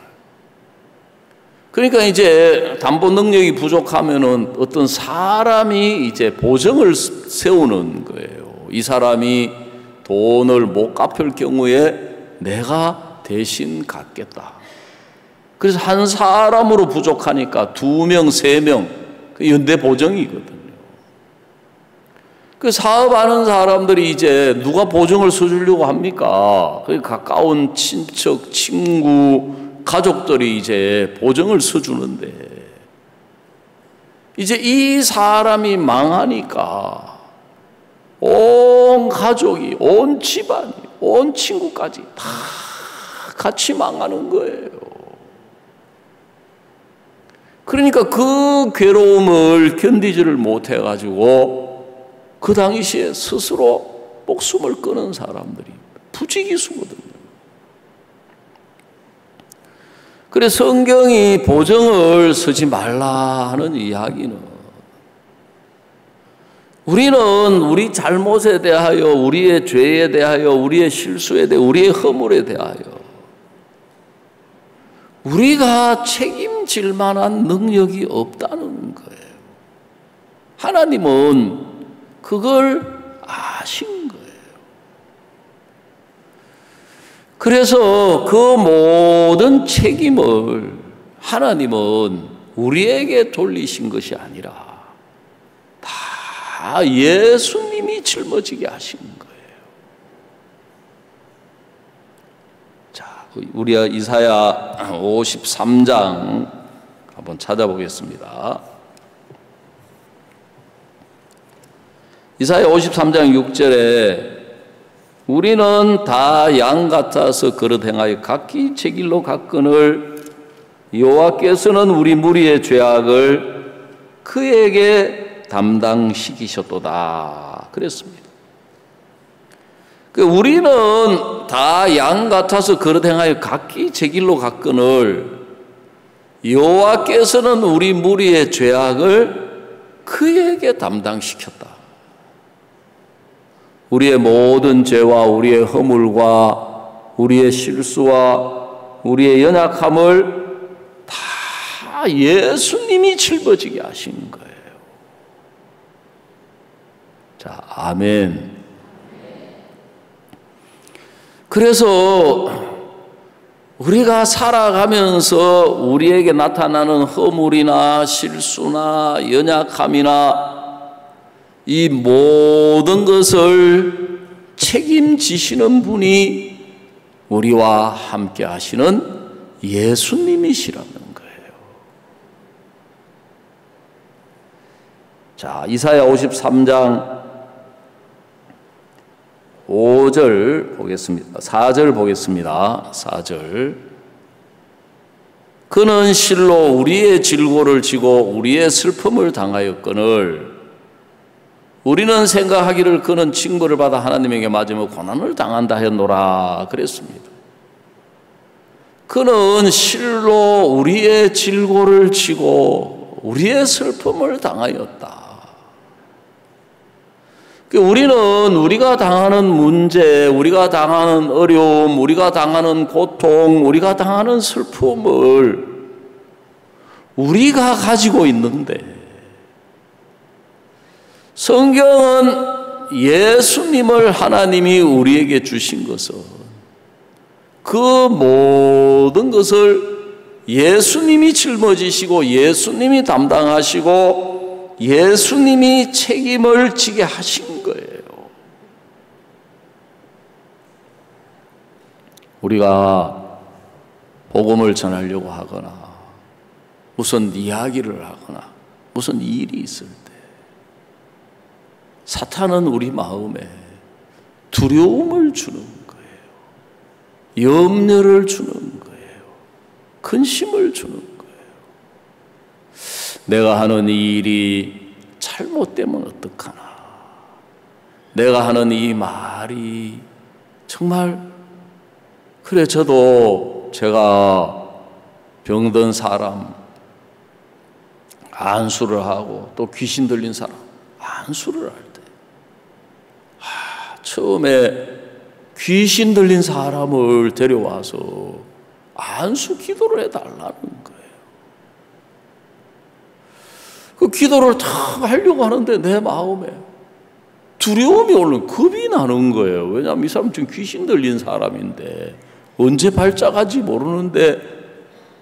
그러니까 이제 담보 능력이 부족하면은 어떤 사람이 이제 보증을 세우는 거예요. 이 사람이 돈을 못 갚을 경우에 내가 대신 갚겠다. 그래서 한 사람으로 부족하니까 2명, 3명, 연대 보증이거든요. 그 사업하는 사람들이 이제 누가 보증을 서주려고 합니까? 그 가까운 친척, 친구, 가족들이 이제 보증을 서주는데 이제 이 사람이 망하니까 온 가족이, 온 집안이, 온 친구까지 다 같이 망하는 거예요. 그러니까 그 괴로움을 견디지를 못해가지고 그 당시에 스스로 목숨을 끊은 사람들이 부지기수거든요. 그래서 성경이 보증을 서지 말라 하는 이야기는 우리는 우리 잘못에 대하여, 우리의 죄에 대하여, 우리의 실수에 대하여, 우리의 허물에 대하여 우리가 책임질 만한 능력이 없다는 거예요. 하나님은 그걸 아신 거예요. 그래서 그 모든 책임을 하나님은 우리에게 돌리신 것이 아니라 다 예수님이 짊어지게 하신 거예요. 자, 우리 이사야 53장 한번 찾아보겠습니다. 이사야 53장 6절에 우리는 다 양 같아서 그릇 행하여 각기 제 길로 갔거늘 여호와께서는 우리 무리의 죄악을 그에게 담당시키셨도다 그랬습니다. 우리는 다 양 같아서 그릇 행하여 각기 제 길로 갔거늘 여호와께서는 우리 무리의 죄악을 그에게 담당시켰다. 우리의 모든 죄와 우리의 허물과 우리의 실수와 우리의 연약함을 다 예수님이 짊어지게 하신 거예요. 자, 아멘. 그래서 우리가 살아가면서 우리에게 나타나는 허물이나 실수나 연약함이나 이 모든 것을 책임지시는 분이 우리와 함께 하시는 예수님이시라는 거예요. 자, 이사야 53장 5절 보겠습니다. 4절 보겠습니다. 4절. 그는 실로 우리의 질고를 지고 우리의 슬픔을 당하였거늘 우리는 생각하기를 그는 징벌을 받아 하나님에게 맞으며 고난을 당한다 했노라 그랬습니다. 그는 실로 우리의 질고를 지고 우리의 슬픔을 당하였다. 우리는 우리가 당하는 문제, 우리가 당하는 어려움, 우리가 당하는 고통, 우리가 당하는 슬픔을 우리가 가지고 있는데, 성경은 예수님을 하나님이 우리에게 주신 것은 그 모든 것을 예수님이 짊어지시고 예수님이 담당하시고 예수님이 책임을 지게 하신 거예요. 우리가 복음을 전하려고 하거나 무슨 이야기를 하거나 무슨 일이 있을 때 사탄은 우리 마음에 두려움을 주는 거예요. 염려를 주는 거예요. 근심을 주는 거예요. 내가 하는 이 일이 잘못되면 어떡하나. 내가 하는 이 말이 정말, 그래 저도 제가 병든 사람 안수를 하고 또 귀신 들린 사람 안수를 할 때 처음에 귀신 들린 사람을 데려와서 안수 기도를 해달라는 거예요. 그 기도를 다 하려고 하는데 내 마음에 두려움이 오는, 겁이 나는 거예요. 왜냐하면 이 사람 지금 귀신 들린 사람인데 언제 발작할지 모르는데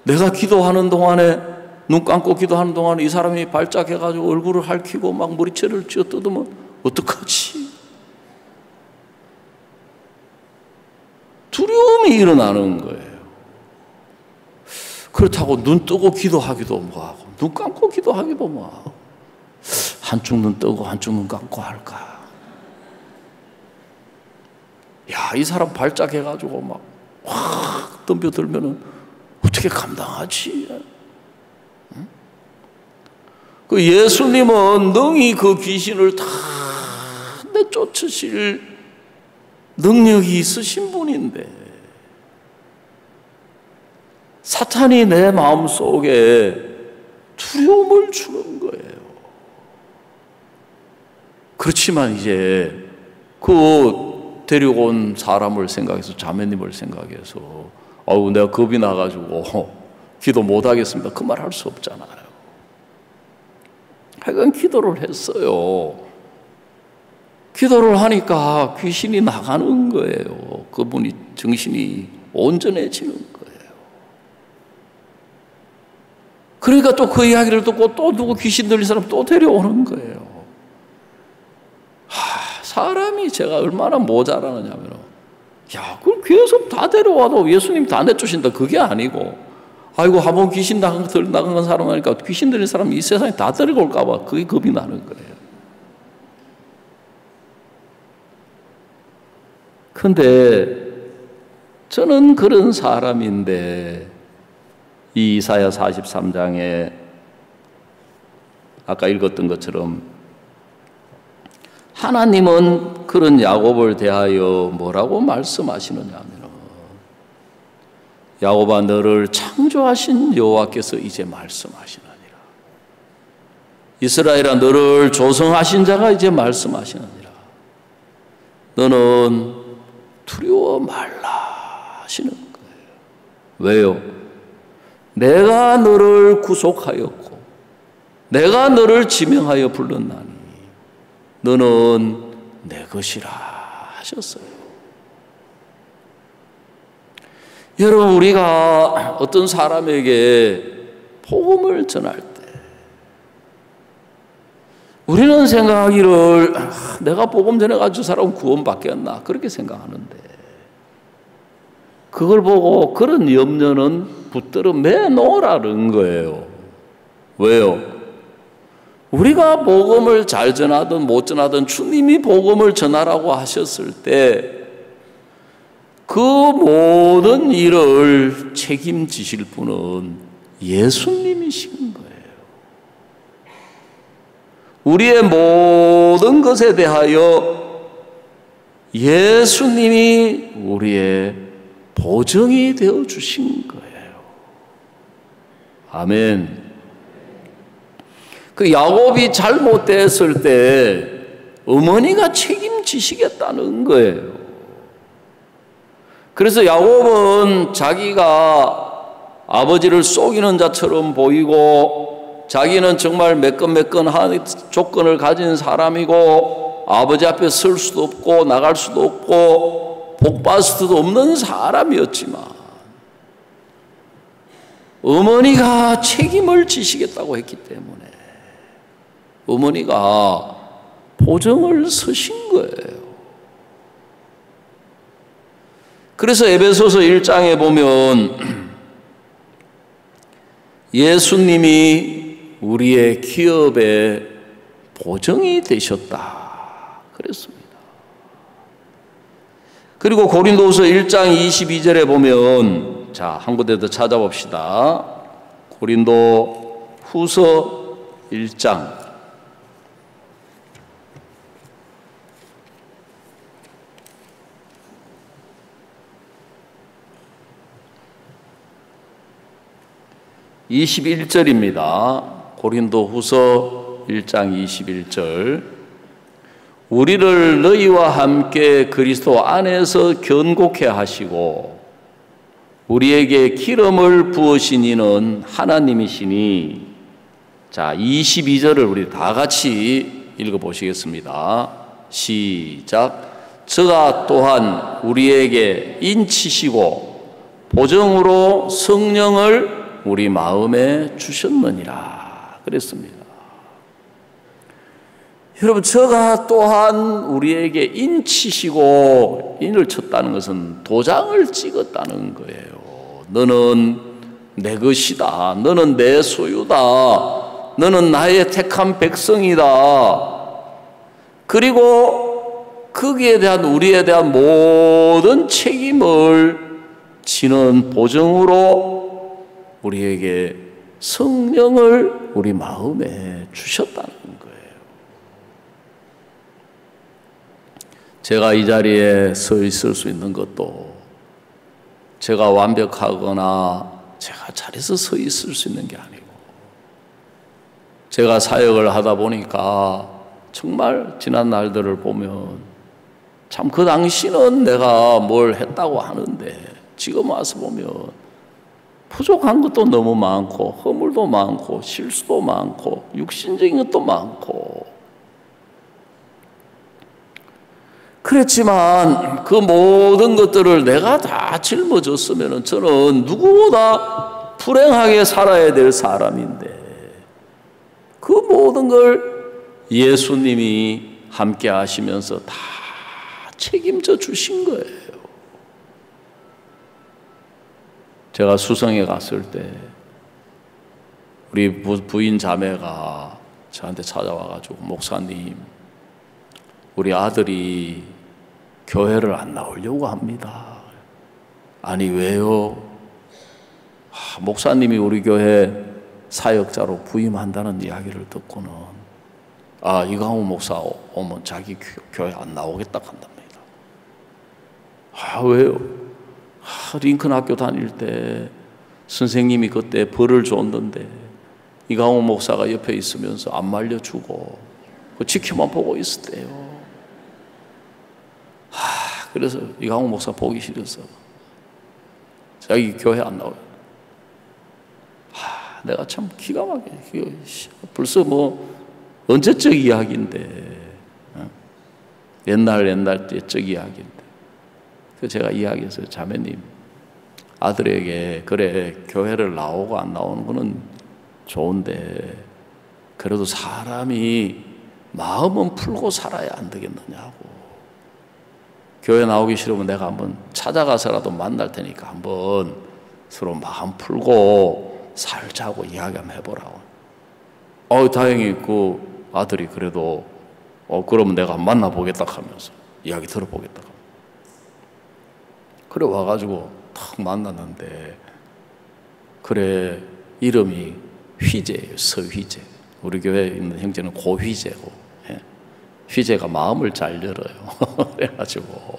내가 기도하는 동안에, 눈 감고 기도하는 동안에 이 사람이 발작해가지고 얼굴을 핥히고 막 머리채를 쥐어 뜯으면 어떡하지? 두려움이 일어나는 거예요. 그렇다고 눈 뜨고 기도하기도 뭐하고 눈 감고 기도하기도 뭐하고, 한쪽 눈 뜨고 한쪽 눈 감고 할까? 야, 이 사람 발작해가지고 막 확 덤벼들면은 어떻게 감당하지? 응? 그 예수님은 능히 그 귀신을 다 내쫓으실 능력이 있으신 분인데 사탄이 내 마음속에 두려움을 주는 거예요. 그렇지만 이제 그 데리고 온 사람을 생각해서, 자매님을 생각해서 내가 겁이 나가지고 기도 못하겠습니다, 그 말 할 수 없잖아요. 하여간 기도를 했어요. 기도를 하니까 귀신이 나가는 거예요. 그분이 정신이 온전해지는 거예요. 그러니까 또 그 이야기를 듣고 또 누구 귀신 들린 사람 또 데려오는 거예요. 사람이 제가 얼마나 모자라느냐면, 야, 그걸 계속 다 데려와도 예수님 다 내쫓으신다, 그게 아니고, 아이고, 한번 귀신 나간 사람 하니까 귀신 들린 사람이 이 세상에 다 데리고 올까봐 그게 겁이 나는 거예요. 근데 저는 그런 사람인데, 이 이사야 43장에 아까 읽었던 것처럼 하나님은 그런 야곱을 대하여 뭐라고 말씀하시느냐 하면, 야곱아, 너를 창조하신 여호와께서 이제 말씀하시느니라. 이스라엘아, 너를 조성하신 자가 이제 말씀하시느니라. 너는 두려워 말라 하시는 거예요. 왜요? 내가 너를 구속하였고 내가 너를 지명하여 불렀나니 너는 내 것이라 하셨어요. 여러분, 우리가 어떤 사람에게 복음을 전할 때 우리는 생각하기를 내가 복음 전해가지고 저 사람은 구원받겠나 그렇게 생각하는데, 그걸 보고 그런 염려는 붙들어 매놓으라는 거예요. 왜요? 우리가 복음을 잘 전하든 못 전하든 주님이 복음을 전하라고 하셨을 때 그 모든 일을 책임지실 분은 예수님이신 거예요. 우리의 모든 것에 대하여 예수님이 우리의 보정이 되어 주신 거예요. 아멘. 그 야곱이 잘못됐을 때 어머니가 책임지시겠다는 거예요. 그래서 야곱은 자기가 아버지를 속이는 자처럼 보이고 자기는 정말 매끈매끈한 조건을 가진 사람이고 아버지 앞에 설 수도 없고 나갈 수도 없고 복받을 수도 없는 사람이었지만 어머니가 책임을 지시겠다고 했기 때문에 어머니가 보증을 서신 거예요. 그래서 에베소서 1장에 보면 예수님이 우리의 기업의 보증이 되셨다 그랬습니다. 그리고 고린도후서 1장 22절에 보면 자, 한 군데 더 찾아봅시다. 고린도후서 1장 21절입니다. 고린도후서 1장 21절. 우리를 너희와 함께 그리스도 안에서 견고케 하시고 우리에게 기름을 부으신 이는 하나님이시니. 자, 22절을 우리 다 같이 읽어보시겠습니다. 시작. 저가 또한 우리에게 인치시고 보증으로 성령을 우리 마음에 주셨느니라 그랬습니다. 여러분, 저가 또한 우리에게 인치시고, 인을 쳤다는 것은 도장을 찍었다는 거예요. 너는 내 것이다. 너는 내 소유다. 너는 나의 택한 백성이다. 그리고 거기에 대한 우리에 대한 모든 책임을 지는 보증으로 우리에게 성령을 우리 마음에 주셨다는 거예요. 제가 이 자리에 서 있을 수 있는 것도 제가 완벽하거나 제가 잘해서 서 있을 수 있는 게 아니고 제가 사역을 하다 보니까 정말 지난 날들을 보면 참 그 당시는 내가 뭘 했다고 하는데 지금 와서 보면 부족한 것도 너무 많고 허물도 많고 실수도 많고 육신적인 것도 많고 그랬지만 그 모든 것들을 내가 다 짊어졌으면 저는 누구보다 불행하게 살아야 될 사람인데 그 모든 걸 예수님이 함께 하시면서 다 책임져 주신 거예요. 제가 수성에 갔을 때 우리 부인 자매가 저한테 찾아와가지고 목사님, 우리 아들이 교회를 안 나오려고 합니다. 아니 왜요? 목사님이 우리 교회 사역자로 부임한다는 이야기를 듣고는 이강호 목사 오면 자기 교회 안 나오겠다 한답니다. 왜요? 링컨 학교 다닐 때 선생님이 그때 벌을 줬는데 이강호 목사가 옆에 있으면서 안 말려주고 지켜만 보고 있었대요. 그래서 이강호 목사 보기 싫어서 자기 교회 안 나와요. 내가 참 기가 막혀. 벌써 뭐 언제적 이야기인데 옛날 때적 이야기인데 그래서 제가 이야기했어요. 자매님, 아들에게 그래 교회를 나오고 안 나오는 거는 좋은데 그래도 사람이 마음은 풀고 살아야 안 되겠느냐고. 교회 나오기 싫으면 내가 한번 찾아가서라도 만날 테니까 한번 서로 마음 풀고 살자고 이야기 한번 해보라고. 다행히 그 아들이 그래도 그러면 내가 만나보겠다 하면서 이야기 들어보겠다. 그래 와가지고 탁 만났는데 그래 이름이 휘재예요. 서휘재. 우리 교회에 있는 형제는 고휘재고 휘재가 마음을 잘 열어요. 그래가지고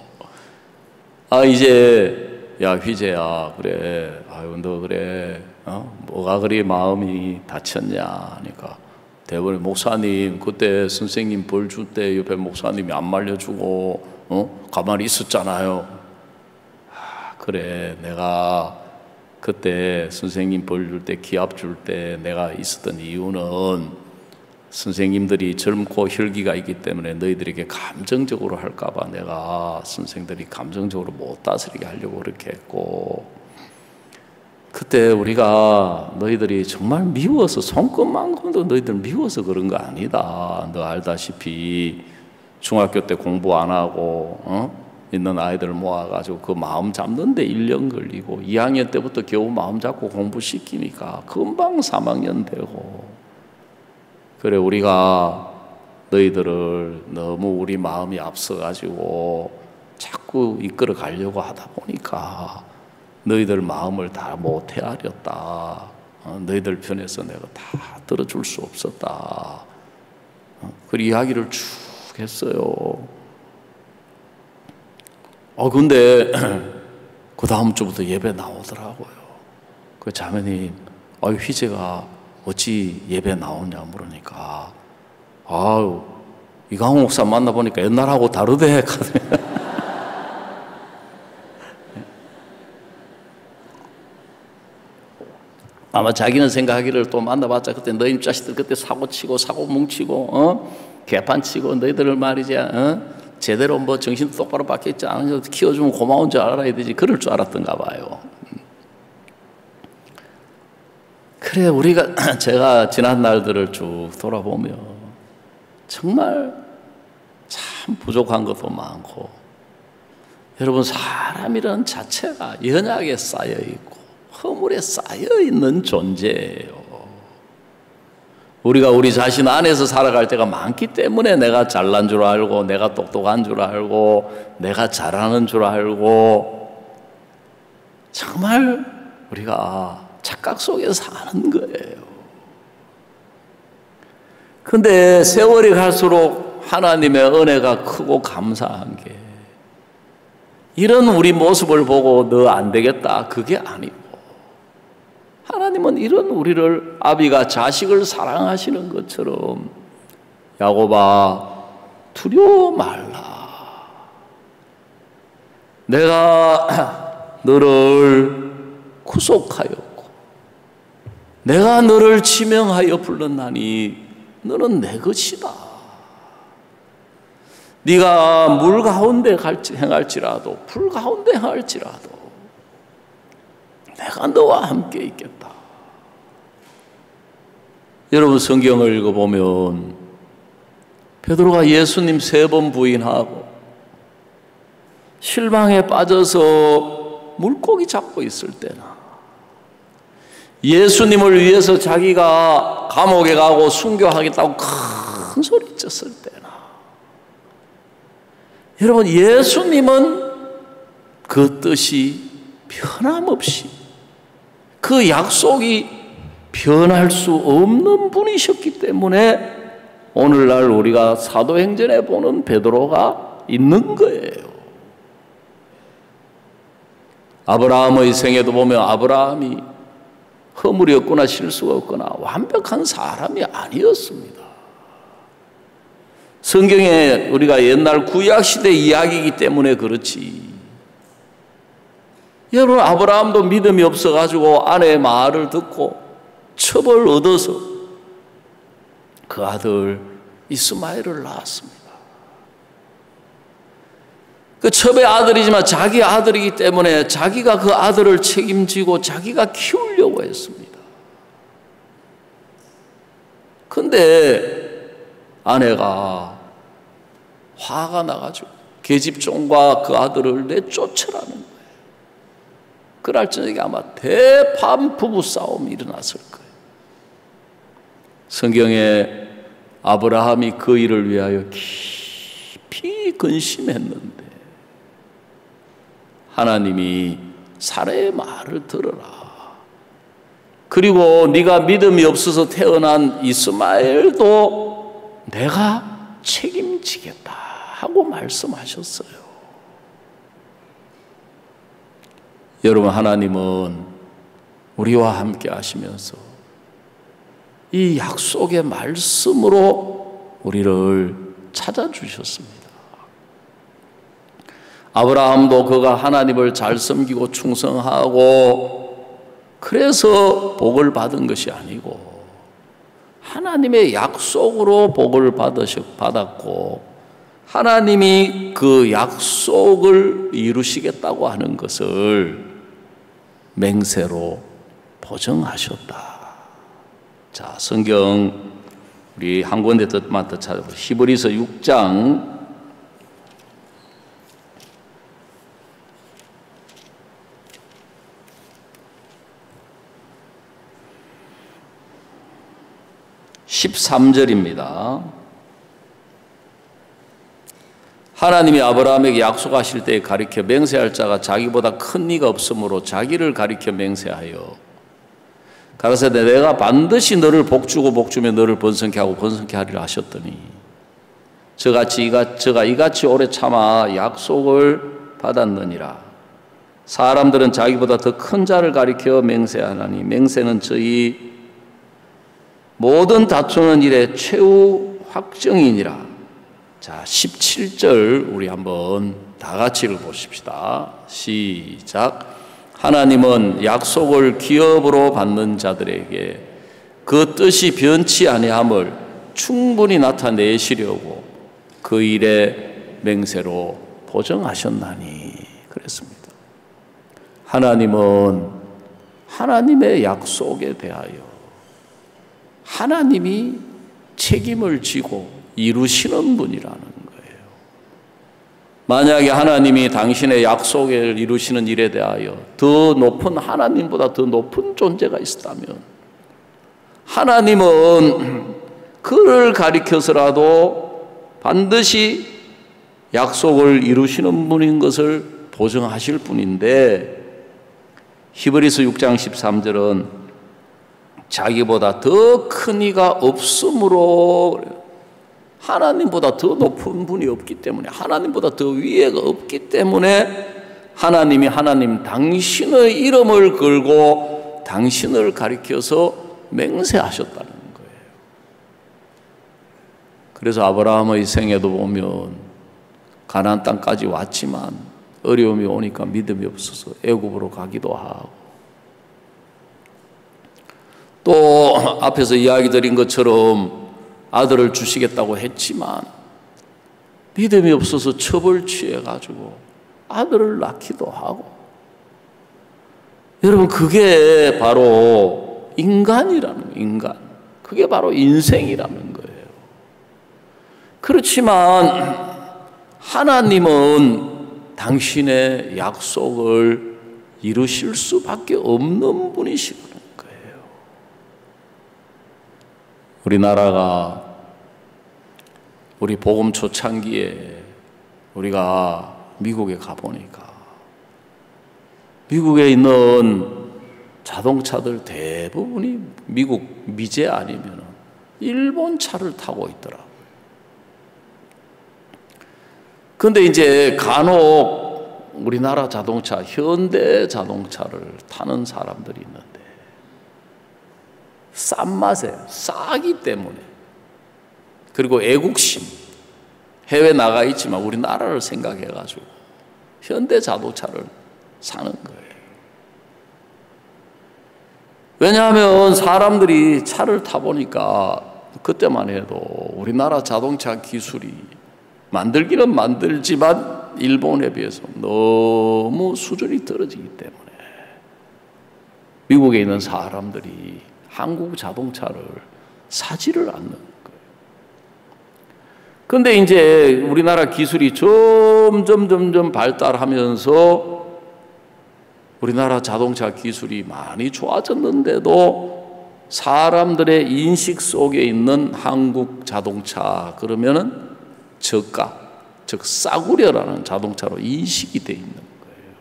이제 야 휘재야, 그래, 아유 너 그래, 뭐가 그리 마음이 다쳤냐 하니까 대부분 목사님 그때 선생님 벌 줄 때 옆에 목사님이 안 말려주고 가만히 있었잖아요. 그래, 내가 그때 선생님 벌 줄 때 기합 줄 때 내가 있었던 이유는 선생님들이 젊고 혈기가 있기 때문에 너희들에게 감정적으로 할까봐 내가 선생들이 감정적으로 못 다스리게 하려고 그렇게 했고, 그때 우리가 너희들이 정말 미워서, 손끝만큼도 너희들 미워서 그런 거 아니다. 너 알다시피 중학교 때 공부 안 하고 있는 아이들 모아가지고 그 마음 잡는데 1년 걸리고 2학년 때부터 겨우 마음 잡고 공부시키니까 금방 3학년 되고, 그래 우리가 너희들을 너무 우리 마음이 앞서가지고 자꾸 이끌어 가려고 하다 보니까 너희들 마음을 다 못 헤아렸다. 너희들 편에서 내가 다 들어줄 수 없었다. 그 이야기를 쭉 했어요. 근데 그 다음 주부터 예배 나오더라고요. 그 자매님, 휘재가 어찌 예배 나오냐 물으니까, 이강호 목사 만나보니까 옛날하고 다르대. 아마 자기는 생각하기를 또 만나봤자 그때 너희 자식들 그때 사고치고 사고 뭉치고 개판치고 너희들을 말이야 제대로 뭐 정신 똑바로 박혀있지 않은 거 키워주면 고마운 줄 알아야 되지, 그럴 줄 알았던가 봐요. 그래 우리가 제가 지난 날들을 쭉 돌아보면 정말 참 부족한 것도 많고, 여러분 사람이라는 자체가 연약에 쌓여있고 허물에 쌓여있는 존재예요. 우리가 우리 자신 안에서 살아갈 때가 많기 때문에 내가 잘난 줄 알고 내가 똑똑한 줄 알고 내가 잘하는 줄 알고 정말 우리가 착각 속에서 사는 거예요. 근데 세월이 갈수록 하나님의 은혜가 크고 감사한 게, 이런 우리 모습을 보고 너 안 되겠다 그게 아니고, 하나님은 이런 우리를 아비가 자식을 사랑하시는 것처럼 야곱아 두려워 말라. 내가 너를 구속하였고 내가 너를 지명하여 불렀나니 너는 내 것이다. 네가 물 가운데 행할지라도 불 가운데 행할지라도 내가 너와 함께 있겠다. 여러분 성경을 읽어보면 베드로가 예수님 3번 부인하고 실망에 빠져서 물고기 잡고 있을 때나, 예수님을 위해서 자기가 감옥에 가고 순교하겠다고 큰 소리 쳤을 때나, 여러분 예수님은 그 뜻이 변함없이, 그 약속이 변할 수 없는 분이셨기 때문에 오늘날 우리가 사도행전에 보는 베드로가 있는 거예요. 아브라함의 생애도 보면 아브라함이 허물이 없거나 실수가 없거나 완벽한 사람이 아니었습니다. 성경에 우리가 옛날 구약시대 이야기이기 때문에 그렇지, 여러분 아브라함도 믿음이 없어가지고 아내의 말을 듣고 첩을 얻어서 그 아들 이스마엘을 낳았습니다. 그 첩의 아들이지만 자기 아들이기 때문에 자기가 그 아들을 책임지고 자기가 키우려고 했습니다. 근데 아내가 화가 나가지고 계집종과 그 아들을 내쫓으라는 거예요. 그날 저녁에 아마 대판 부부싸움이 일어났을 거예요. 성경에 아브라함이 그 일을 위하여 깊이 근심했는데 하나님이 사라의 말을 들어라. 그리고 네가 믿음이 없어서 태어난 이스마엘도 내가 책임지겠다 하고 말씀하셨어요. 여러분, 하나님은 우리와 함께 하시면서 이 약속의 말씀으로 우리를 찾아주셨습니다. 아브라함도 그가 하나님을 잘 섬기고 충성하고 그래서 복을 받은 것이 아니고 하나님의 약속으로 복을 받았고 하나님이 그 약속을 이루시겠다고 하는 것을 맹세로 보증하셨다. 자, 성경 우리 한 군데 더 찾아보세요. 히브리서 6장 13절입니다. 하나님이 아브라함에게 약속하실 때에 가리켜 맹세할 자가 자기보다 큰 이가 없으므로 자기를 가리켜 맹세하여 가라사대 내가 반드시 너를 복주고 복주며 너를 번성케 하고 번성케 하리라 하셨더니 저가 이같이 오래 참아 약속을 받았느니라. 사람들은 자기보다 더 큰 자를 가리켜 맹세하나니 맹세는 저희 모든 다투는 일의 최후 확정이니라. 자, 17절 우리 한번 다 같이 읽어보십시다. 시작. 하나님은 약속을 기업으로 받는 자들에게 그 뜻이 변치 아니함을 충분히 나타내시려고 그 일의 맹세로 보정하셨나니 그랬습니다. 하나님은 하나님의 약속에 대하여 하나님이 책임을 지고 이루시는 분이라는 거예요. 만약에 하나님이 당신의 약속을 이루시는 일에 대하여 더 높은 하나님보다 더 높은 존재가 있다면 하나님은 그를 가리켜서라도 반드시 약속을 이루시는 분인 것을 보증하실 분인데 히브리서 6장 13절은 자기보다 더 큰 이가 없으므로 하나님보다 더 높은 분이 없기 때문에 하나님보다 더 위에가 없기 때문에 하나님이 당신의 이름을 걸고 당신을 가리켜서 맹세하셨다는 거예요. 그래서 아브라함의 생애도 보면 가나안 땅까지 왔지만 어려움이 오니까 믿음이 없어서 애굽으로 가기도 하고 또 앞에서 이야기 드린 것처럼 아들을 주시겠다고 했지만 믿음이 없어서 첩을 취해가지고 아들을 낳기도 하고 여러분 그게 바로 인간이라는 거예요. 인간. 그게 바로 인생이라는 거예요. 그렇지만 하나님은 당신의 약속을 이루실 수밖에 없는 분이시거든요. 우리나라가 우리 복음 초창기에 우리가 미국에 가보니까 미국에 있는 자동차들 대부분이 미국 미제 아니면 일본 차를 타고 있더라고요. 그런데 이제 간혹 우리나라 자동차, 현대 자동차를 타는 사람들이 있는데 싼 맛에 싸기 때문에 그리고 애국심 해외 나가 있지만 우리나라를 생각해가지고 현대 자동차를 사는 거예요. 왜냐하면 사람들이 차를 타보니까 그때만 해도 우리나라 자동차 기술이 만들기는 만들지만 일본에 비해서 너무 수준이 떨어지기 때문에 미국에 있는 사람들이 한국 자동차를 사지를 않는 거예요. 그런데 이제 우리나라 기술이 점점 발달하면서 우리나라 자동차 기술이 많이 좋아졌는데도 사람들의 인식 속에 있는 한국 자동차 그러면은 저가, 즉 싸구려라는 자동차로 인식이 돼 있는 거예요.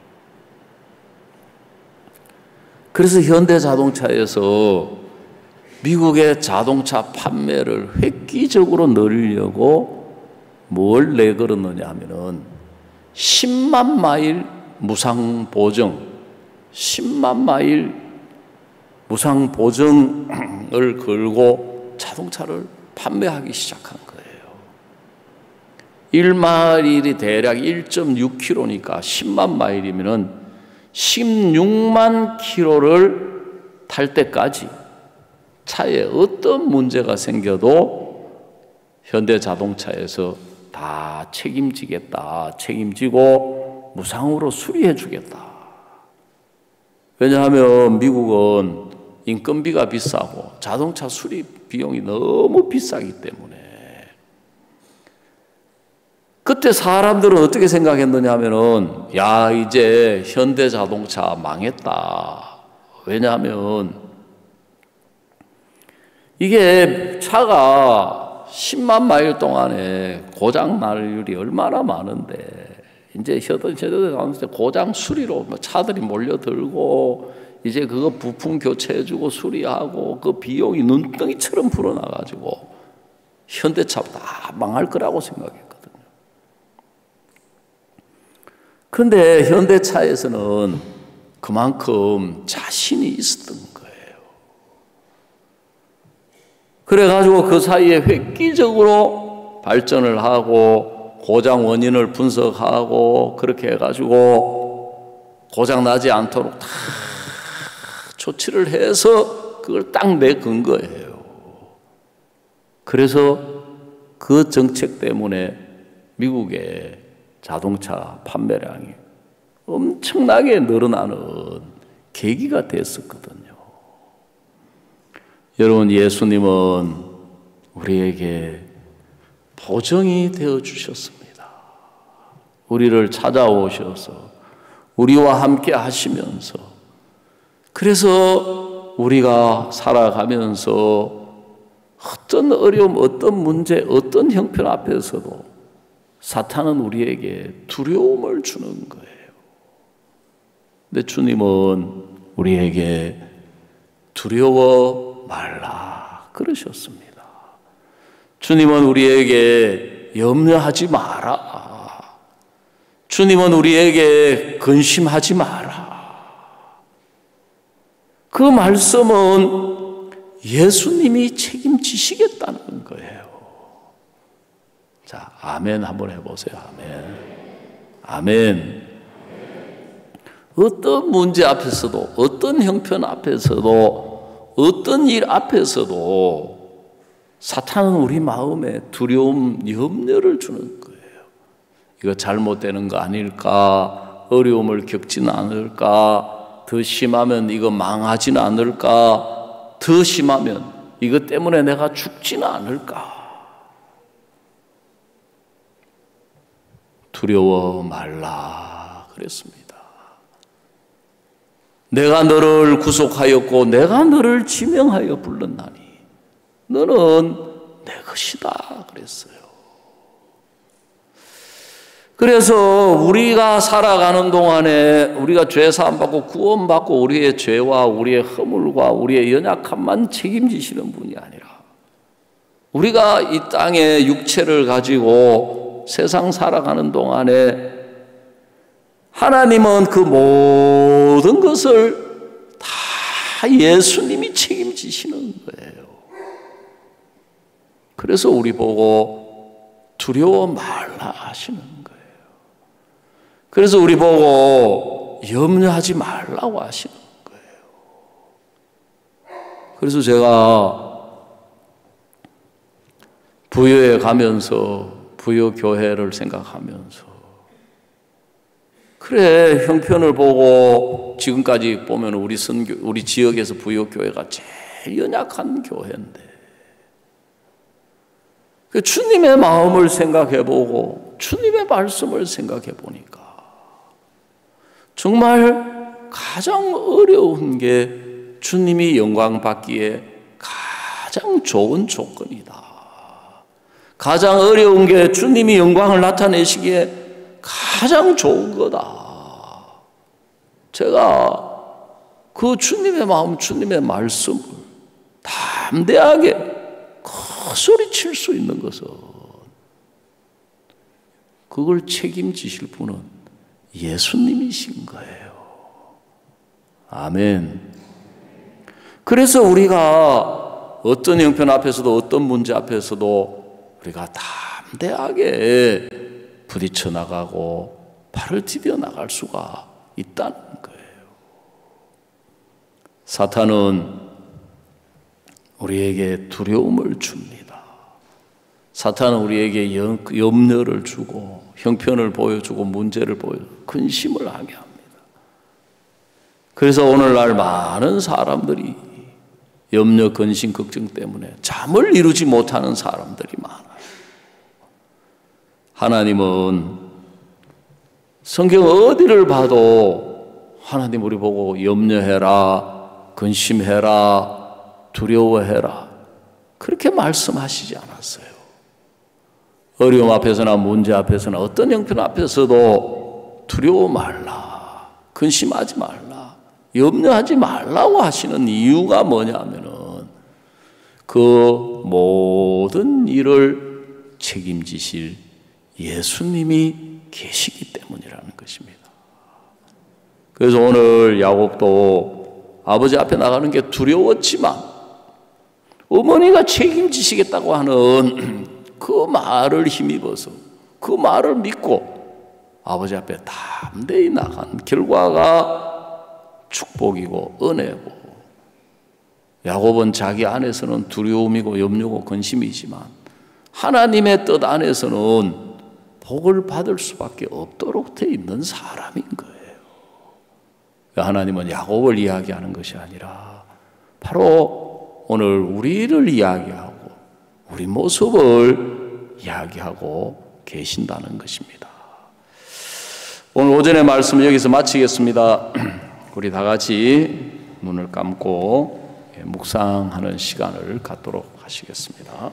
그래서 현대 자동차에서 미국의 자동차 판매를 획기적으로 늘리려고 뭘 내걸었느냐 하면은 10만 마일 무상 보증 10만 마일 무상 보증을 걸고 자동차를 판매하기 시작한 거예요. 1마일이 대략 1.6km니까 10만 마일이면 16만 킬로를 탈 때까지 차에 어떤 문제가 생겨도 현대자동차에서 다 책임지겠다, 책임지고 무상으로 수리해 주겠다. 왜냐하면 미국은 인건비가 비싸고 자동차 수리 비용이 너무 비싸기 때문에. 그때 사람들은 어떻게 생각했느냐 하면은, 야, 이제 현대자동차 망했다. 왜냐하면 이게 차가 10만 마일 동안에 고장 날률이 얼마나 많은데, 이제 현대자동차 고장 수리로 차들이 몰려들고, 이제 그거 부품 교체해주고 수리하고 그 비용이 눈덩이처럼 불어나가지고 현대차 다 망할 거라고 생각했거든요. 그런데 현대차에서는 그만큼 자신이 있었던 거예요. 그래가지고 그 사이에 획기적으로 발전을 하고 고장 원인을 분석하고 그렇게 해가지고 고장 나지 않도록 다 조치를 해서 그걸 딱 내건 거예요. 그래서 그 정책 때문에 미국의 자동차 판매량이 엄청나게 늘어나는 계기가 됐었거든요. 여러분, 예수님은 우리에게 보정이 되어 주셨습니다. 우리를 찾아오셔서 우리와 함께 하시면서, 그래서 우리가 살아가면서 어떤 어려움, 어떤 문제, 어떤 형편 앞에서도 사탄은 우리에게 두려움을 주는 거예요. 근데 주님은 우리에게 두려워 말라 그러셨습니다. 주님은 우리에게 염려하지 마라. 주님은 우리에게 근심하지 마라. 그 말씀은 예수님이 책임지시겠다는 거예요. 자, 아멘 한번 해보세요. 아멘. 아멘. 어떤 문제 앞에서도, 어떤 형편 앞에서도, 어떤 일 앞에서도 사탄은 우리 마음에 두려움, 염려를 주는 거예요. 이거 잘못되는 거 아닐까? 어려움을 겪지는 않을까? 더 심하면 이거 망하지는 않을까? 더 심하면 이것 때문에 내가 죽지는 않을까? 두려워 말라 그랬습니다. 내가 너를 구속하였고 내가 너를 지명하여 불렀나니 너는 내 것이다 그랬어요. 그래서 우리가 살아가는 동안에 우리가 죄 사함 받고 구원받고 우리의 죄와 우리의 허물과 우리의 연약함만 책임지시는 분이 아니라, 우리가 이 땅에 육체를 가지고 세상 살아가는 동안에 하나님은 그 모든 것을 다 예수님이 책임지시는 거예요. 그래서 우리 보고 두려워 말라 하시는 거예요. 그래서 우리 보고 염려하지 말라고 하시는 거예요. 그래서 제가 부여에 가면서 부여교회를 생각하면서, 그래, 형편을 보고 지금까지 보면 우리 지역에서 부여교회가 제일 연약한 교회인데, 주님의 마음을 생각해보고 주님의 말씀을 생각해보니까 정말 가장 어려운 게 주님이 영광 받기에 가장 좋은 조건이다. 가장 어려운 게 주님이 영광을 나타내시기에 가장 좋은 거다. 제가 그 주님의 마음, 주님의 말씀을 담대하게 큰 소리 칠 수 있는 것은 그걸 책임지실 분은 예수님이신 거예요. 아멘. 그래서 우리가 어떤 형편 앞에서도 어떤 문제 앞에서도 우리가 담대하게 부딪혀 나가고 발을 디뎌 나갈 수가 있다는 거예요. 사탄은 우리에게 두려움을 줍니다. 사탄은 우리에게 염려를 주고 형편을 보여주고 문제를 보여주고 근심을 하게 합니다. 그래서 오늘날 많은 사람들이 염려, 근심, 걱정 때문에 잠을 이루지 못하는 사람들이 많아요. 하나님은 성경 어디를 봐도 하나님 우리 보고 염려해라, 근심해라, 두려워해라 그렇게 말씀하시지 않았어요. 어려움 앞에서나 문제 앞에서나 어떤 형편 앞에서도 두려워 말라, 근심하지 말라, 염려하지 말라고 하시는 이유가 뭐냐면은 그 모든 일을 책임지실 예수님이 계시기 때문이라는 것입니다. 그래서 오늘 야곱도 아버지 앞에 나가는 게 두려웠지만 어머니가 책임지시겠다고 하는 그 말을 힘입어서 그 말을 믿고 아버지 앞에 담대히 나간 결과가 축복이고 은혜고, 야곱은 자기 안에서는 두려움이고 염려고 근심이지만 하나님의 뜻 안에서는 복을 받을 수밖에 없도록 돼 있는 사람인 거예요. 하나님은 야곱을 이야기하는 것이 아니라 바로 오늘 우리를 이야기하고 우리 모습을 이야기하고 계신다는 것입니다. 오늘 오전의 말씀을 여기서 마치겠습니다. 우리 다 같이 눈을 감고 묵상하는 시간을 갖도록 하시겠습니다.